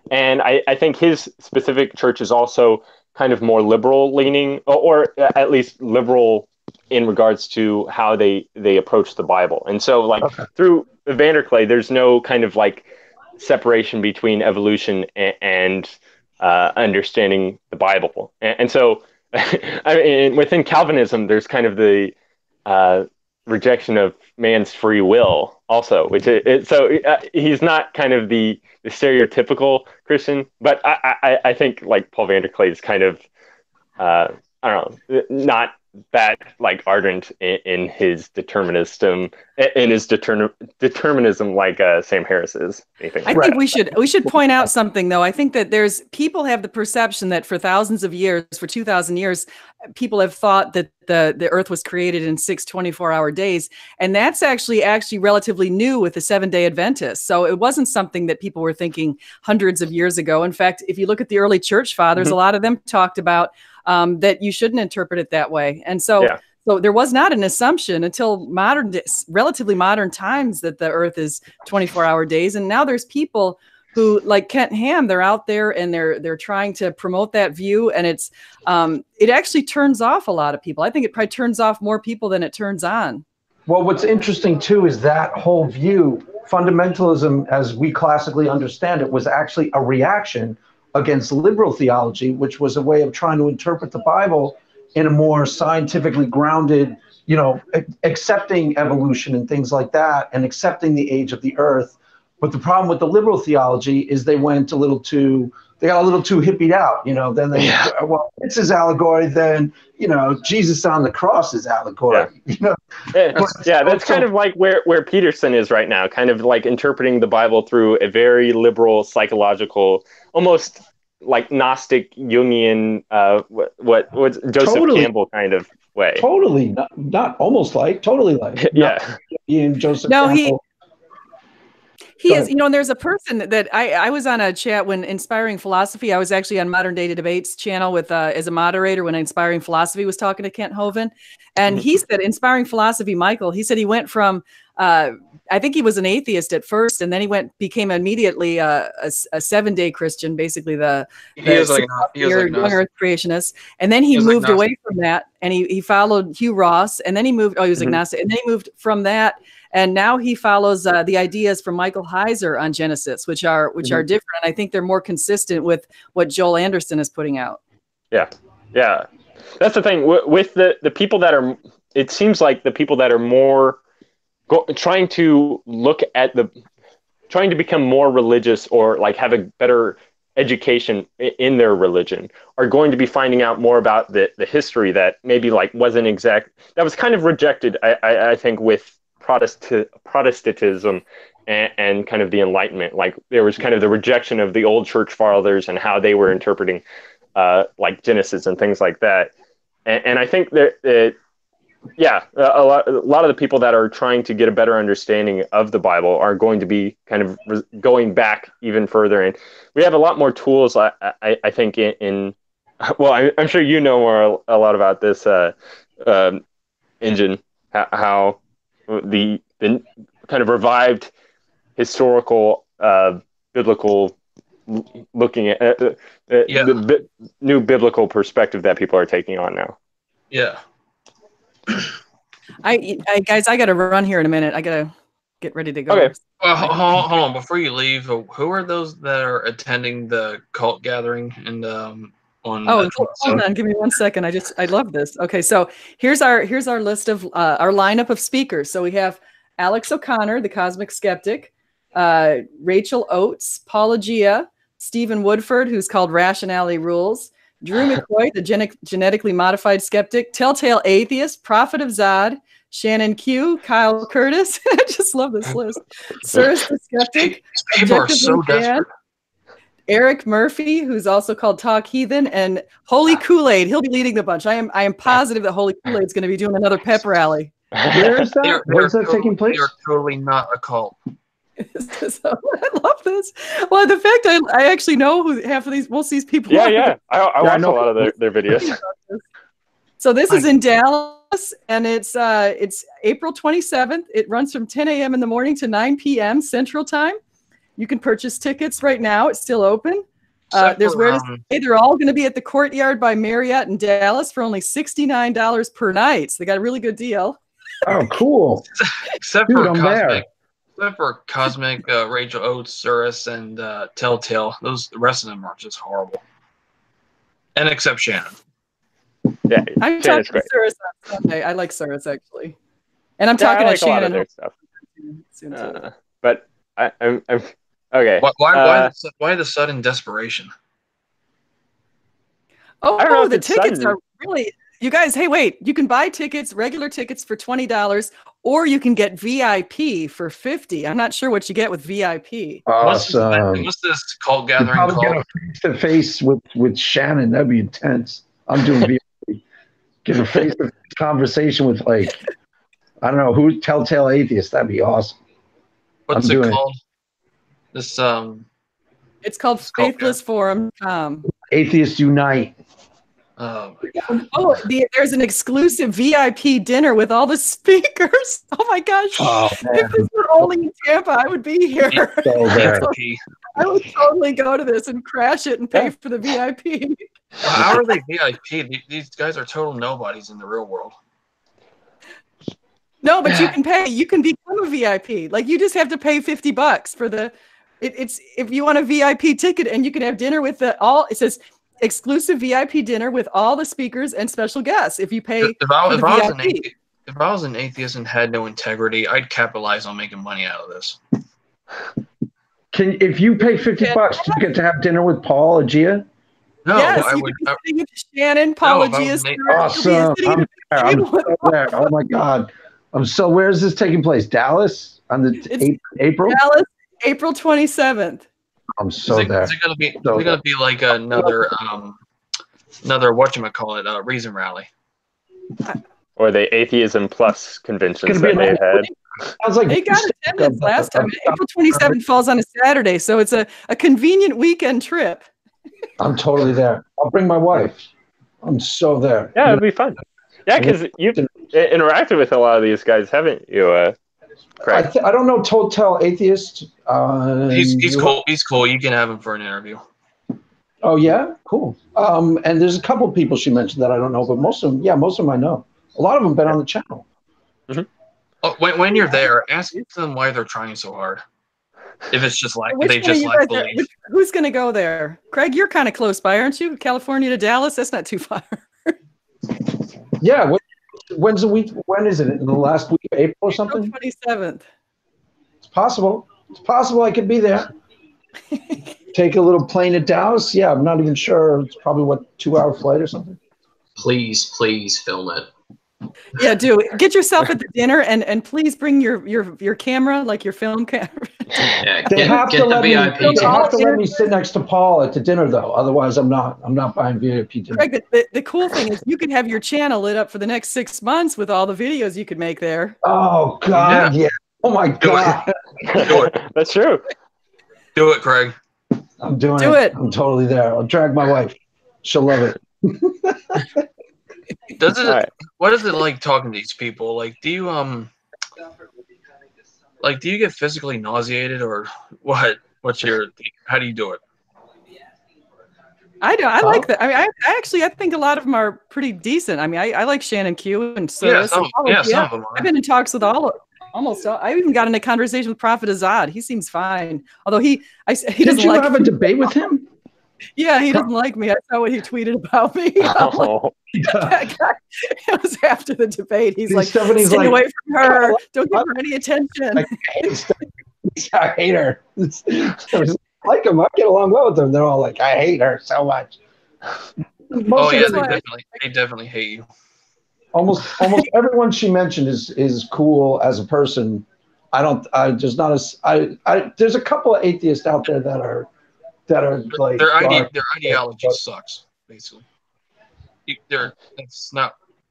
Speaker 6: and I think his specific church is also kind of more liberal leaning, or at least liberal in regards to how they approach the Bible. And so through Vanderklay, there's no kind of like separation between evolution and understanding the Bible. And so I mean, within Calvinism, there's kind of the rejection of man's free will also, which he's not kind of the stereotypical Christian, but I think like Paul Vanderklay is kind of, I don't know, not that like ardent in his determinism, like Sam Harris is.
Speaker 3: I think we should point out something though. I think that people have the perception that for thousands of years, for 2,000 years, people have thought that the earth was created in 6 24-hour days. And that's actually relatively new with the Seventh-day Adventists. So it wasn't something that people were thinking hundreds of years ago. In fact, if you look at the early church fathers, a lot of them talked about that you shouldn't interpret it that way. And so there was not an assumption until relatively modern times that the earth is 24-hour days. And now there's people who, like Kent Ham, they're out there and they're trying to promote that view. And it actually turns off a lot of people. I think it probably turns off more people than it turns on.
Speaker 1: Well, what's interesting too is that whole view, fundamentalism, as we classically understand it, was actually a reaction against liberal theology, which was a way of trying to interpret the Bible in a more scientifically grounded, accepting evolution and things like that, and accepting the age of the earth. But the problem with the liberal theology is they got a little too hippied out, then well, it's his allegory, then, Jesus on the cross is allegory,
Speaker 6: That's kind of like where Peterson is right now, kind of like interpreting the Bible through a very liberal, psychological, almost like Gnostic, Jungian, what's Joseph Campbell kind of way.
Speaker 1: Totally, not almost like, totally like.
Speaker 6: Yeah.
Speaker 1: Ian Joseph Campbell.
Speaker 3: He is, and there's a person that I was on a chat when Inspiring Philosophy, I was actually on Modern Day Debates channel with as a moderator when Inspiring Philosophy was talking to Kent Hovind. And he said, Inspiring Philosophy, Michael, he said he went from, I think he was an atheist at first, and then he became immediately a 7-day Christian, basically the young earth creationist. And then he moved away from that, and he followed Hugh Ross, and then he moved, he was agnostic, and then he moved from that. And now he follows the ideas from Michael Heiser on Genesis, which are different. I think they're more consistent with what Joel Anderson is putting out. Yeah.
Speaker 6: That's the thing with the people that are. It seems like the people that are more trying to become more religious or like have a better education in their religion are going to be finding out more about the history that maybe like wasn't exact. That was kind of rejected, I think, with Protestantism and kind of the Enlightenment. Like there was kind of the rejection of the old church fathers and how they were interpreting like Genesis and things like that. And I think that a lot of the people that are trying to get a better understanding of the Bible are going to be kind of going back even further. And we have a lot more tools, I think, I'm sure you know a lot about this engine, how the kind of revived historical biblical looking at the new biblical perspective that people are taking on now.
Speaker 5: Yeah.
Speaker 3: Guys, I got to run here in a minute. I got to get ready to go.
Speaker 6: Okay.
Speaker 5: Well, hold on. Before you leave, who are those that are attending the cult gathering and on?
Speaker 3: Oh, hold on. Give me 1 second. I love this. Okay, so here's our list of our lineup of speakers. So we have Alex O'Connor, the Cosmic Skeptic, Rachel Oates, Paula Gia, Stephen Woodford, who's called Rationality Rules, Drew McCoy, the genetically modified skeptic, Telltale Atheist, Prophet of Zod, Shannon Q, Kyle Curtis. I just love this list. Cyrus the Skeptic.
Speaker 5: People are so desperate.
Speaker 3: Eric Murphy, who's also called Talk Heathen, and Holy Kool-Aid. He'll be leading the bunch. I am positive that Holy Kool-Aid is going to be doing another pep rally.
Speaker 1: Where is that? Where is that taking place?
Speaker 5: They're totally not a cult.
Speaker 3: So, I love this. Well, the fact I actually know who half of these most of these people are.
Speaker 6: Yeah. I watch a lot of their videos.
Speaker 3: So this is in Dallas, and it's April 27th. It runs from 10 a.m. in the morning to 9 p.m. Central Time. You can purchase tickets right now. It's still open. There's where to stay. They're all going to be at the Courtyard by Marriott in Dallas for only $69 per night. So they got a really good deal.
Speaker 1: Oh, cool.
Speaker 5: Except
Speaker 1: Dude,
Speaker 5: for
Speaker 1: I'm
Speaker 5: Cosmic.
Speaker 1: there.
Speaker 5: Except for Cosmic, Rachel Oates, Cyrus, and Telltale. The rest of them are just horrible. And except Shannon.
Speaker 6: Yeah,
Speaker 3: I'm talking to Cyrus on Sunday. I like Cyrus, actually. And I'm talking to Shannon.
Speaker 6: A lot of their stuff. But I'm okay.
Speaker 5: Why the sudden desperation?
Speaker 3: Oh, the tickets are really... You guys, hey, wait. You can buy tickets, regular tickets for $20, or you can get VIP for $50. I'm not sure what you get with VIP.
Speaker 1: Awesome.
Speaker 5: What's this cult gathering called?
Speaker 1: Get a face-to-face with Shannon. That'd be intense. I'm doing VIP. Get a face-to-face conversation with, like, I don't know, who, Telltale Atheist. That'd be awesome.
Speaker 5: What's it called? This
Speaker 3: It's called Faithless Forum.
Speaker 1: Atheists Unite.
Speaker 3: There's an exclusive VIP dinner with all the speakers. Oh my gosh! If this were only in Tampa, I would be here. I would totally go to this and crash it and pay for the VIP.
Speaker 5: How are they VIP? These guys are total nobodies in the real world.
Speaker 3: No, but you can pay. You can become a VIP. Like, you just have to pay $50 for the. It's if you want a VIP ticket, and you can have dinner with It says exclusive VIP dinner with all the speakers and special guests. If you pay
Speaker 5: if I was an atheist and had no integrity, I'd capitalize on making money out of this.
Speaker 1: If you pay $50, do you get to have dinner with Paul or Gia?
Speaker 5: No,
Speaker 3: yes, I would. With Shannon, Paula, Gia,
Speaker 1: awesome. I'm so there. Oh my God. So where is this taking place? Dallas on the April?
Speaker 3: Dallas, April 27th.
Speaker 1: I'm so there.
Speaker 5: Is it gonna be like another whatchamacallit, Reason Rally?
Speaker 6: Or the Atheism Plus conventions that they had.
Speaker 1: Sounds like
Speaker 3: they got attendance last time. April 27th falls on a Saturday, so it's a convenient weekend trip.
Speaker 1: I'm totally there. I'll bring my wife. I'm so there.
Speaker 6: Yeah, it'll be fun. Yeah, because you've interacted with a lot of these guys, haven't you? Craig?
Speaker 1: I don't know Total Atheist.
Speaker 5: He's cool. He's cool. You can have him for an interview.
Speaker 1: Oh yeah, cool. And there's a couple of people she mentioned that I don't know, but most of them I know. A lot of them been on the channel.
Speaker 6: Mm-hmm.
Speaker 5: Oh, when you're there, ask them why they're trying so hard. If it's just like they just like believe.
Speaker 3: Who's going to go there? Craig, you're kind of close by, aren't you? California to Dallas, that's not too far.
Speaker 1: Yeah. When's the week? When is it? In the last week of April or something?
Speaker 3: April 27th.
Speaker 1: It's possible. It's possible I could be there. Take a little plane to Dallas. Yeah, I'm not even sure. It's probably 2-hour flight or something.
Speaker 4: Please film it.
Speaker 3: Yeah, do get yourself at the dinner and please bring your camera, like your film camera.
Speaker 4: Yeah,
Speaker 1: They have to let
Speaker 4: VIP.
Speaker 1: me sit next to Paul at the dinner though. Otherwise, I'm not buying VIP dinner.
Speaker 3: Craig, the cool thing is you can have your channel lit up for the next 6 months with all the videos you could make there.
Speaker 1: Oh God, yeah. Oh my God.
Speaker 5: Do it.
Speaker 6: That's true.
Speaker 5: Do it, Craig.
Speaker 1: I'm doing it. I'm totally there. I'll drag my wife. She'll love it.
Speaker 5: What is it like talking to these people? Like, do you get physically nauseated or what? How do you do it?
Speaker 3: I know. I like that. I mean, I think a lot of them are pretty decent. I mean, I like Shannon Q and Suris.
Speaker 5: some of them are.
Speaker 3: I've been in talks with almost all. I even got in a conversation with Prophet Azad. He seems fine, although he doesn't
Speaker 1: Did you
Speaker 3: like
Speaker 1: have a debate with him?
Speaker 3: Yeah, he doesn't like me. I saw what he tweeted about me.
Speaker 6: Oh.
Speaker 3: It was after the debate. He's like,
Speaker 1: Stephanie's
Speaker 3: stay
Speaker 1: like,
Speaker 3: away from her. Don't give her any attention.
Speaker 1: I hate her. I like him. I get along well with them. They're all like, I hate her so much.
Speaker 5: Oh yeah, they definitely hate you.
Speaker 1: Almost everyone she mentioned is cool as a person. There's a couple of atheists out there that are like
Speaker 5: their ideology sucks, basically.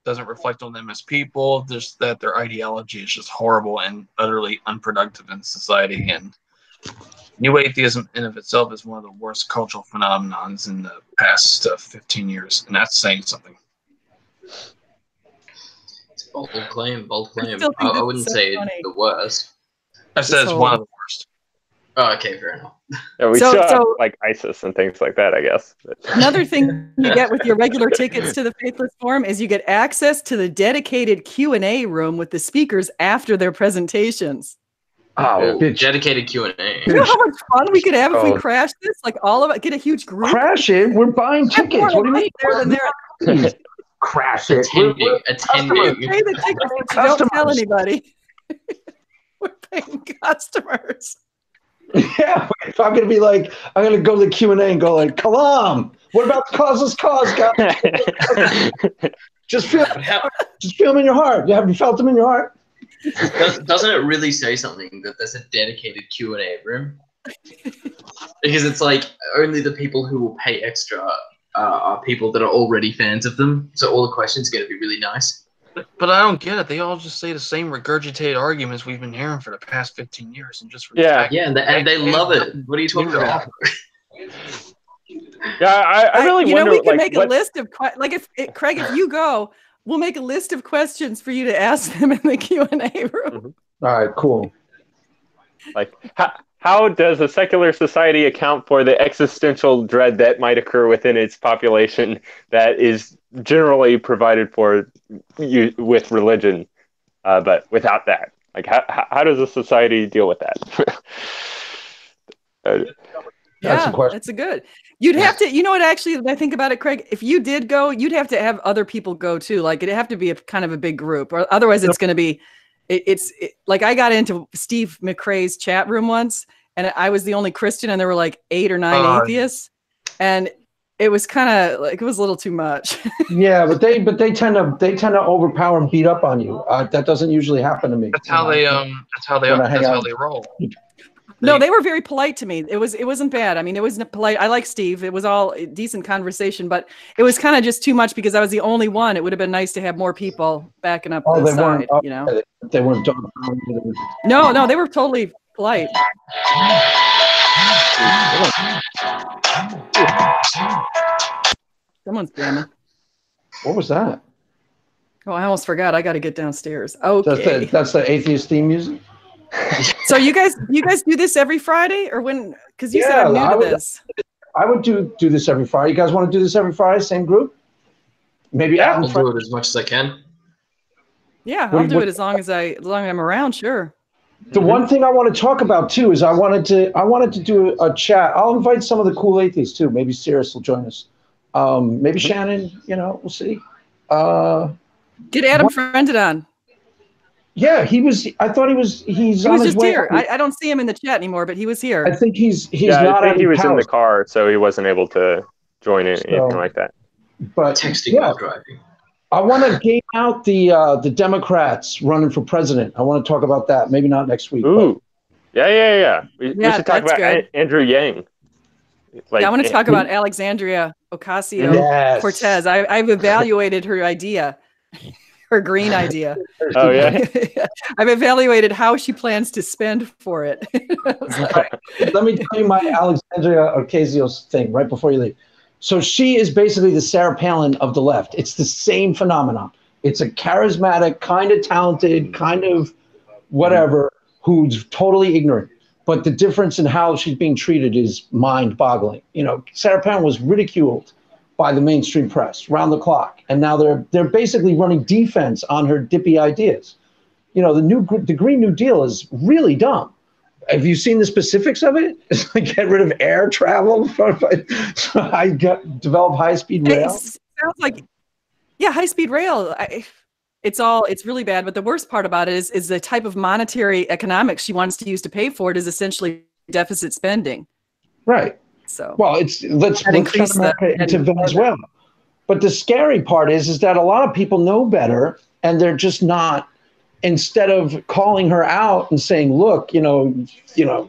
Speaker 5: Doesn't reflect on them as people. Just that their ideology is just horrible and utterly unproductive in society. And new atheism in of itself is one of the worst cultural phenomenons in the past 15 years, and that's saying something.
Speaker 4: It's bold claim.
Speaker 3: I
Speaker 4: wouldn't say
Speaker 3: funny.
Speaker 4: the worst.
Speaker 5: I said it's one of the worst.
Speaker 4: Oh, okay, fair enough.
Speaker 6: Yeah, we still have like ISIS and things like that, I guess.
Speaker 3: Another thing you get with your regular tickets to the Faithless Forum is you get access to the dedicated Q&A room with the speakers after their presentations.
Speaker 1: Oh, bitch.
Speaker 4: Dedicated Q&A.
Speaker 3: You know how much fun we could have if we crash this? Like all of it, get a huge group.
Speaker 1: Crash it? We're buying tickets. What do you mean? Crash it.
Speaker 4: Attending.
Speaker 3: Pay the tickets, but you don't tell anybody. We're paying customers.
Speaker 1: Yeah, if I'm gonna go to the Q&A and go like, come on, what about the causeless cause, guys? just feel them in your heart. Have you felt them in your heart?
Speaker 4: Doesn't it really say something that there's a dedicated Q&A room? Because it's like only the people who will pay extra are people that are already fans of them. So all the questions are going to be really nice.
Speaker 5: But I don't get it. They all just say the same regurgitated arguments we've been hearing for the past 15 years, and just
Speaker 4: and they love it. What are you talking about?
Speaker 6: Yeah, I really wonder.
Speaker 3: We can make a list of Craig, if you go, we'll make a list of questions for you to ask them in the Q&A room.
Speaker 1: Mm-hmm. All right, cool.
Speaker 6: Like, how does a secular society account for the existential dread that might occur within its population that is generally provided for with religion, but without that? Like, how does a society deal with that?
Speaker 3: That's a good. You'd have to, you know what, actually, I think about it, Craig, if you did go, you'd have to have other people go too. Like, it'd have to be a kind of a big group, or otherwise it's going to be, like I got into Steve McRae's chat room once, and I was the only Christian, and there were like 8 or 9 atheists, and it was kind of like, it was a little too much. Yeah,
Speaker 1: but they tend to overpower and beat up on you. That doesn't usually happen to me.
Speaker 5: That's how they roll.
Speaker 3: No, they were very polite to me. It wasn't bad. I mean, it wasn't polite. I like Steve. It was all a decent conversation, but it was kind of just too much because I was the only one. It would have been nice to have more people backing up the side, you know.
Speaker 1: They weren't.
Speaker 3: No, they were totally polite. Someone's jamming.
Speaker 1: What was that?
Speaker 3: Oh, I almost forgot. I got to get downstairs. Okay.
Speaker 1: That's the atheist theme music.
Speaker 3: So you guys do this every Friday, or when? Because you said I'm new to this.
Speaker 1: I would do this every Friday. You guys want to do this every Friday? Same group? Maybe
Speaker 4: I'll do it as much as I can.
Speaker 3: Yeah, I'll do it as long as I'm around. Sure.
Speaker 1: The one thing I want to talk about too is I wanted to do a chat. I'll invite some of the cool atheists too. Maybe Sirius will join us. Maybe Shannon. You know, we'll see.
Speaker 3: Get Adam Friended on.
Speaker 1: Yeah, I thought he's on his way.
Speaker 3: Just here. I don't see him in the chat anymore, but he was here.
Speaker 1: I think he's not.
Speaker 6: I think he was in the car, so he wasn't able to join in anything like that.
Speaker 4: But texting while driving.
Speaker 1: I want to game out the Democrats running for president. I want to talk about that. Maybe not next week.
Speaker 6: Ooh, yeah. We should talk about Andrew Yang.
Speaker 3: I want to talk about Alexandria Ocasio-Cortez. I've evaluated her idea. Her green idea.
Speaker 6: Oh yeah.
Speaker 3: I've evaluated how she plans to spend for it.
Speaker 1: Let me tell you my Alexandria Ocasio thing right before you leave. So she is basically the Sarah Palin of the left. It's the same phenomenon. It's a charismatic, kind of talented, kind of whatever, who's totally ignorant. but the difference in how she's being treated is mind-boggling. You know, Sarah Palin was ridiculed by the mainstream press round the clock, and now they're basically running defense on her dippy ideas. You know, the Green New Deal is really dumb. Have you seen the specifics of it? It's like get rid of air travel, develop high-speed rail.
Speaker 3: It sounds like, yeah, high-speed rail. It's really bad. But the worst part about it is the type of monetary economics she wants to use to pay for it is essentially deficit spending.
Speaker 1: Right.
Speaker 3: So,
Speaker 1: well, let's increase America into Venezuela. But the scary part is that a lot of people know better, and they're just not. Instead of calling her out and saying, "Look, you know,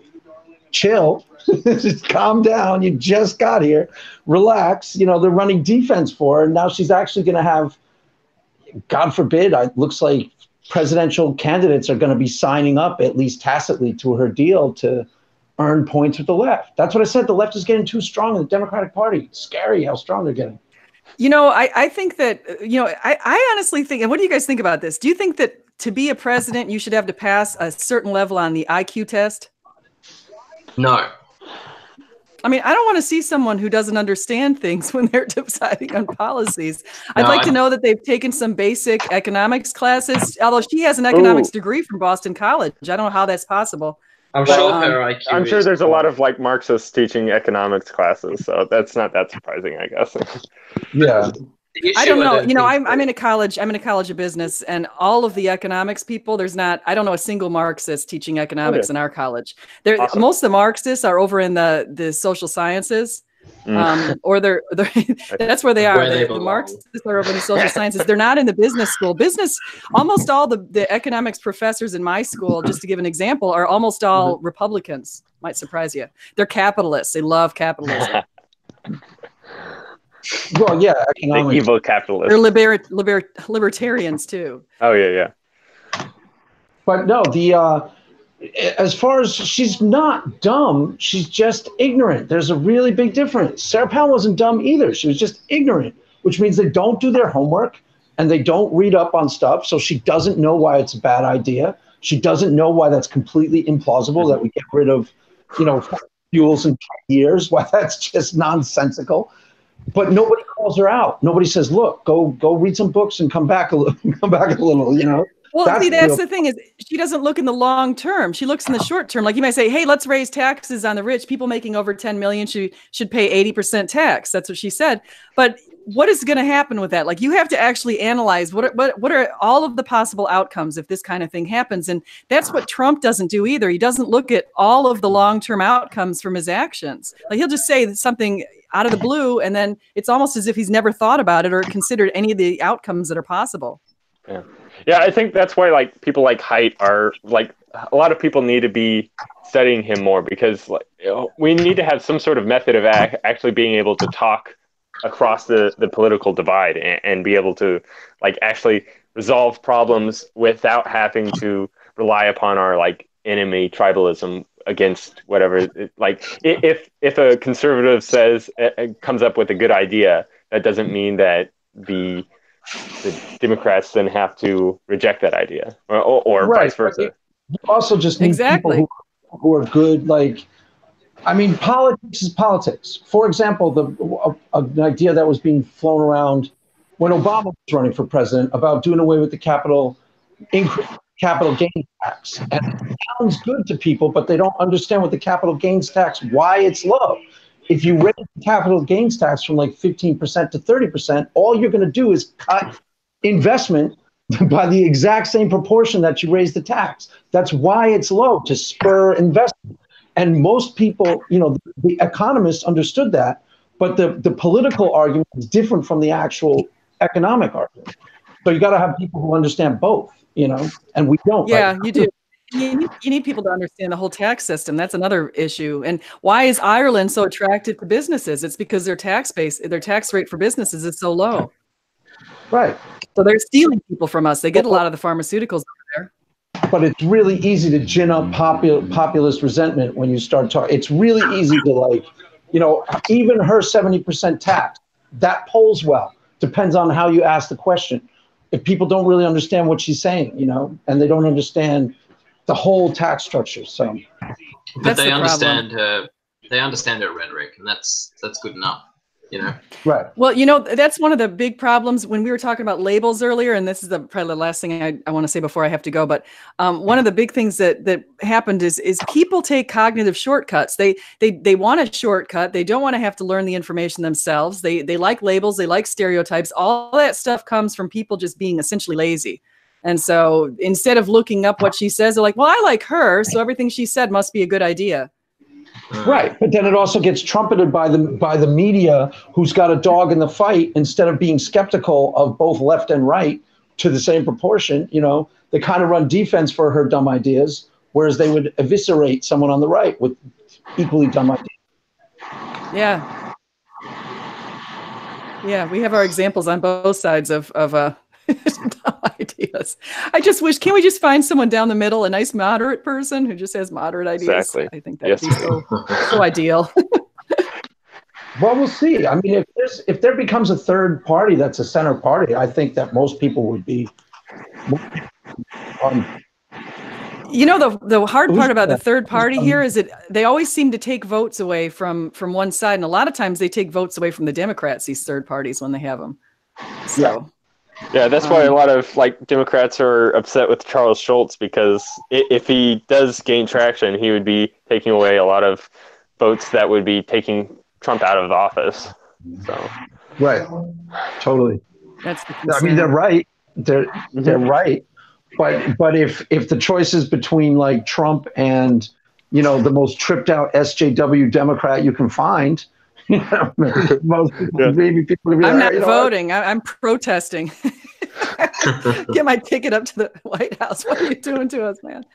Speaker 1: chill, just calm down. You just got here, relax." You know, they're running defense for her, and now she's actually going to have, God forbid, it looks like presidential candidates are going to be signing up, at least tacitly, to her deal to earn points with the left. That's what I said. The left is getting too strong in the Democratic Party. It's scary how strong they're getting.
Speaker 3: You know, I think that, you know, I honestly think, and what do you guys think about this? Do you think that to be a president, you should have to pass a certain level on the IQ test?
Speaker 4: No.
Speaker 3: I mean, I don't want to see someone who doesn't understand things when they're deciding on policies. I'd like to know that they've taken some basic economics classes, although she has an economics degree from Boston College. I don't know how that's possible.
Speaker 4: I'm sure her IQ
Speaker 6: I'm sure there's a lot of like Marxists teaching economics classes, so that's not that surprising, I guess.
Speaker 1: Yeah.
Speaker 3: I don't know. You know, I'm in a college. I'm in a college of business, and all of the economics people. I don't know a single Marxist teaching economics in our college.
Speaker 6: Awesome.
Speaker 3: Most of the Marxists are over in the social sciences, or they're that's where they are. The Marxists are over in the social sciences. They're not in the business school. Almost all the economics professors in my school, just to give an example, are almost all Republicans. Might surprise you. They're capitalists. They love capitalism.
Speaker 1: Well, yeah, economics.
Speaker 6: The evil capitalists.
Speaker 3: They're libertarians too.
Speaker 6: Oh yeah.
Speaker 1: But no, as far as she's not dumb, she's just ignorant. There's a really big difference. Sarah Palin wasn't dumb either. She was just ignorant, which means they don't do their homework and they don't read up on stuff. So she doesn't know why it's a bad idea. She doesn't know why that's completely implausible that we get rid of, fuels in 10 years. Why that's just nonsensical. But nobody calls her out. Nobody says, "Look, go read some books and come back a little." Well,
Speaker 3: that's the thing is she doesn't look in the long term. She looks in the short term. Like you might say, "Hey, let's raise taxes on the rich. People making over 10 million should pay 80% tax." That's what she said. But what is going to happen with that? Like you have to actually analyze what are all of the possible outcomes if this kind of thing happens, and that's what Trump doesn't do either. He doesn't look at all of the long-term outcomes from his actions. Like he'll just say something out of the blue, and then it's almost as if he's never thought about it or considered any of the outcomes that are possible.
Speaker 6: Yeah, I think that's why like people like Haidt are like a lot of people need to be studying him more because we need to have some sort of method of actually being able to talk across the political divide and be able to like actually resolve problems without having to rely upon our like enemy tribalism against whatever. Like if a conservative comes up with a good idea, that doesn't mean that the Democrats then have to reject that idea or
Speaker 1: right.
Speaker 6: vice versa.
Speaker 1: You also just need people who are good. Like, I mean, politics is politics. For example, an idea that was being flown around when Obama was running for president about doing away with the capital gains tax. And it sounds good to people, but they don't understand what the capital gains tax, why it's low. If you raise the capital gains tax from like 15% to 30%, all you're going to do is cut investment by the exact same proportion that you raise the tax. That's why it's low, to spur investment. And most people, the economists understood that, but the political argument is different from the actual economic argument. So you got to have people who understand both, and we don't.
Speaker 3: Yeah,
Speaker 1: right?
Speaker 3: You do. You need people to understand the whole tax system. That's another issue. And why is Ireland so attractive to businesses? It's because their tax rate for businesses is so low.
Speaker 1: Right.
Speaker 3: So they're stealing people from us. They get a lot of the pharmaceuticals over there.
Speaker 1: But it's really easy to gin up populist resentment when you start talking. It's really easy to even her 70% tax, that polls well. Depends on how you ask the question. If people don't really understand what she's saying, and they don't understand the whole tax structure. So,
Speaker 4: But
Speaker 3: That's
Speaker 4: they
Speaker 3: the
Speaker 4: understand her. They understand her rhetoric, and that's good enough. You know.
Speaker 1: right.
Speaker 3: Well, that's one of the big problems when we were talking about labels earlier, and this is probably the last thing I want to say before I have to go. But one of the big things that happened is people take cognitive shortcuts. They want a shortcut. They don't want to have to learn the information themselves. They like labels. They like stereotypes. All that stuff comes from people just being essentially lazy. And so instead of looking up what she says, they're like, well, I like her, so everything she said must be a good idea.
Speaker 1: Right, but then it also gets trumpeted by the media, who's got a dog in the fight. Instead of being skeptical of both left and right to the same proportion, they kind of run defense for her dumb ideas, whereas they would eviscerate someone on the right with equally dumb ideas.
Speaker 3: Yeah, we have our examples on both sides of dumb ideas. I just wish, can't we just find someone down the middle, a nice moderate person who just has moderate ideas?
Speaker 6: Exactly.
Speaker 3: I think that'd be so ideal.
Speaker 1: Well, we'll see. I mean, if there becomes a third party that's a center party, I think that most people would be.
Speaker 3: The hard part about the third party here is that they always seem to take votes away from one side, and a lot of times they take votes away from the Democrats, these third parties, when they have them. So.
Speaker 6: Yeah, that's why a lot of Democrats are upset with Charles Schultz, because if he does gain traction, he would be taking away a lot of votes that would be taking Trump out of office. So,
Speaker 1: right, totally.
Speaker 3: That's the concern.
Speaker 1: I mean, they're right. They're right. But if the choice is between Trump and the most tripped out SJW Democrat you can find. Most people, maybe people would be
Speaker 3: I'm not voting. I'm protesting. Get my ticket up to the White House. What are you doing to us, man?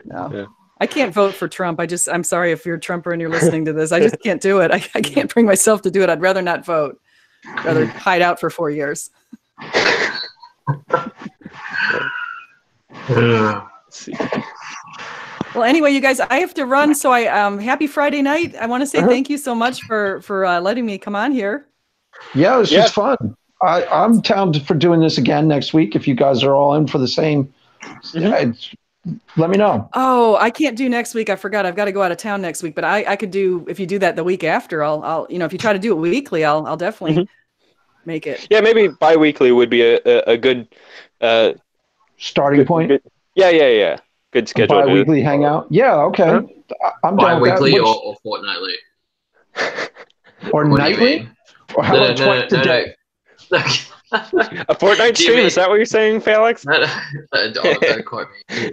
Speaker 3: No, yeah. I can't vote for Trump. I'm sorry if you're a Trumper and you're listening to this. I just can't do it. I can't bring myself to do it. I'd rather not vote. I'd rather hide out for 4 years. Well, anyway, you guys, I have to run, so happy Friday night. I want to say thank you so much for letting me come on here. Yeah, it was just fun. I'm down for doing this again next week if you guys are all in for the same. Let me know. Oh, I can't do next week. I forgot. I've got to go out of town next week, but I could do, if you do that the week after, I'll if you try to do it weekly, I'll definitely make it. Yeah, maybe bi-weekly would be a good starting point. Good, yeah. Good schedule. Bi-weekly hangout. Yeah, okay. I'm down with that. Bi-weekly or fortnightly. Or nightly? Or how about twice a day? A fortnight stream? Is that what you're saying, Felix? Don't quote me.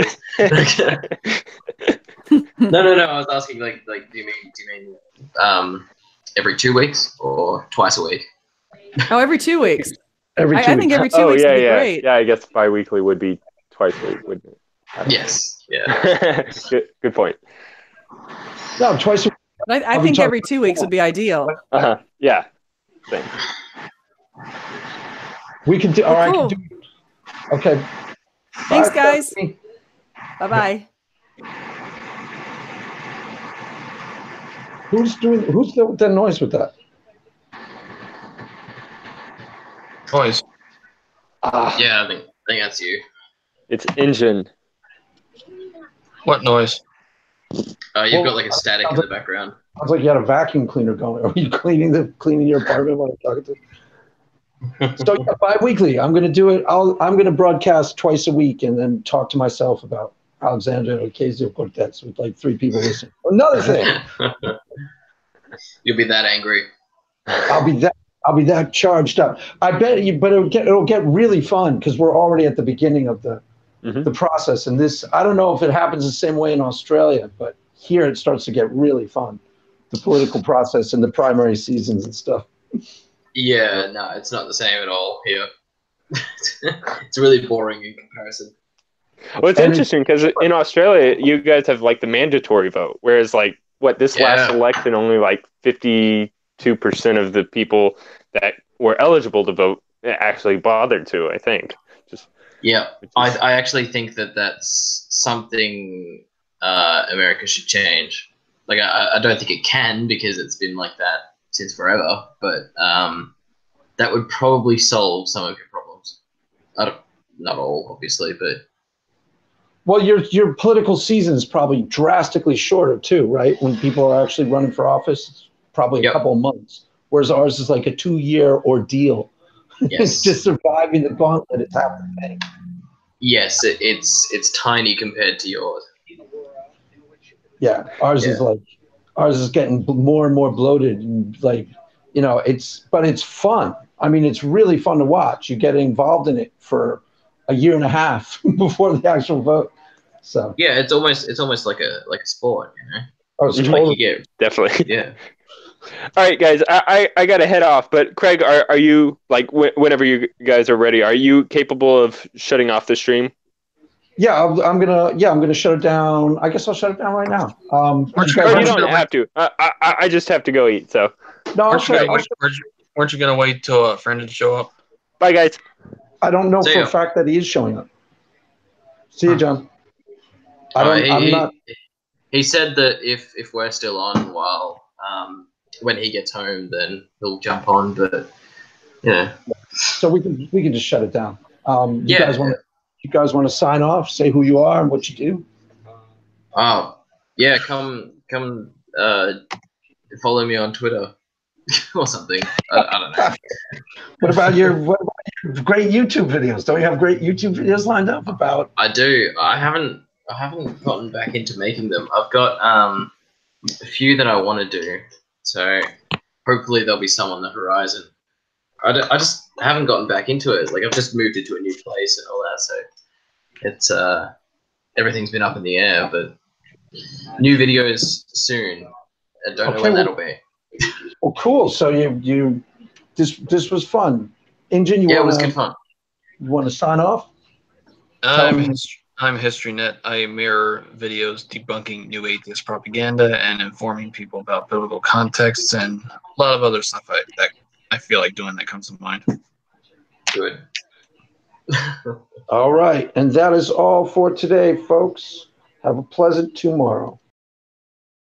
Speaker 3: No. I was asking, do you mean every 2 weeks or twice a week? Oh, every 2 weeks. Every 2 weeks. I think every 2 weeks would be great. Yeah, I guess bi-weekly would be twice a week, wouldn't it? Yes. Yeah. Good point. No, twice a week. I think every 2 weeks would be ideal. Yeah. Thanks. We can do. All right. Cool. Okay. Thanks, guys. Bye-bye. Who's the noise with that? Noise. Yeah, I think that's you. It's engine. What noise? You've got like a static in the background. Sounds like you had a vacuum cleaner going. Are you cleaning your apartment while I'm talking to? So yeah, bi-weekly. I'm going to do it. I'm going to broadcast twice a week and then talk to myself about Alexandria Ocasio-Cortez with like 3 people listening. Another thing. You'll be that angry. I'll be that charged up. I bet you. But it'll get really fun because we're already at the beginning of the process. And this, I don't know if it happens the same way in Australia, but here it starts to get really fun. The political process and the primary seasons and stuff. Yeah, no, it's not the same at all here. It's really boring in comparison. Well, it's interesting because in Australia, you guys have like the mandatory vote, whereas last election, only like 52% of the people that were eligible to vote actually bothered to, I think. I actually think that that's something America should change. I don't think it can because it's been like that since forever, but that would probably solve some of your problems. Not all, obviously, but
Speaker 1: Well, your political season is probably drastically shorter too, right? When people are actually running for office, it's probably a couple of months. Whereas ours is like a 2-year ordeal. It's
Speaker 4: Yes.
Speaker 1: just surviving the gauntlet. It's half the thing.
Speaker 4: Yes, it's tiny compared to yours.
Speaker 1: Yeah, ours is getting more and more bloated, and like, you know, but it's fun. I mean, it's really fun to watch. You get involved in it for a year and a half before the actual vote. So
Speaker 4: Yeah, it's almost like a sport, you know.
Speaker 1: I was
Speaker 4: Like
Speaker 1: totally
Speaker 4: you get
Speaker 6: Definitely.
Speaker 4: yeah.
Speaker 6: All right, guys. I got to head off. But Craig, are you like whenever you guys are ready? Are you capable of shutting off the stream?
Speaker 1: Yeah, I'm gonna shut it down. I guess I'll shut it down right now.
Speaker 6: Or you don't have to. I just have to go eat. So
Speaker 1: no,
Speaker 5: Weren't you gonna wait till a friend to show up?
Speaker 6: bye, guys.
Speaker 1: I don't know
Speaker 4: See
Speaker 1: for
Speaker 4: ya.
Speaker 1: a fact that he is showing up. See you, John.
Speaker 4: He said that if we're still on while when he gets home, then he'll jump on. But yeah,
Speaker 1: So we can just shut it down. You
Speaker 4: Yeah.
Speaker 1: guys want to sign off? Say who you are and what you do.
Speaker 4: oh yeah, come follow me on Twitter or something. I don't know.
Speaker 1: What about your great YouTube videos? Don't you have great YouTube videos lined up about?
Speaker 4: I do. I haven't gotten back into making them. I've got a few that I want to do, so hopefully there'll be some on the horizon. I just haven't gotten back into it. Like I've just moved into a new place and all that, so it's everything's been up in the air. But new videos soon. I don't know when that'll be.
Speaker 1: Well, cool. So this was fun. Ingen,
Speaker 4: it was good fun.
Speaker 1: You want to sign off?
Speaker 5: I'm HistoryNet. I mirror videos debunking new atheist propaganda and informing people about biblical contexts and a lot of other stuff that I feel like doing that comes to mind.
Speaker 4: Good.
Speaker 1: All right. And that is all for today, folks. Have a pleasant tomorrow.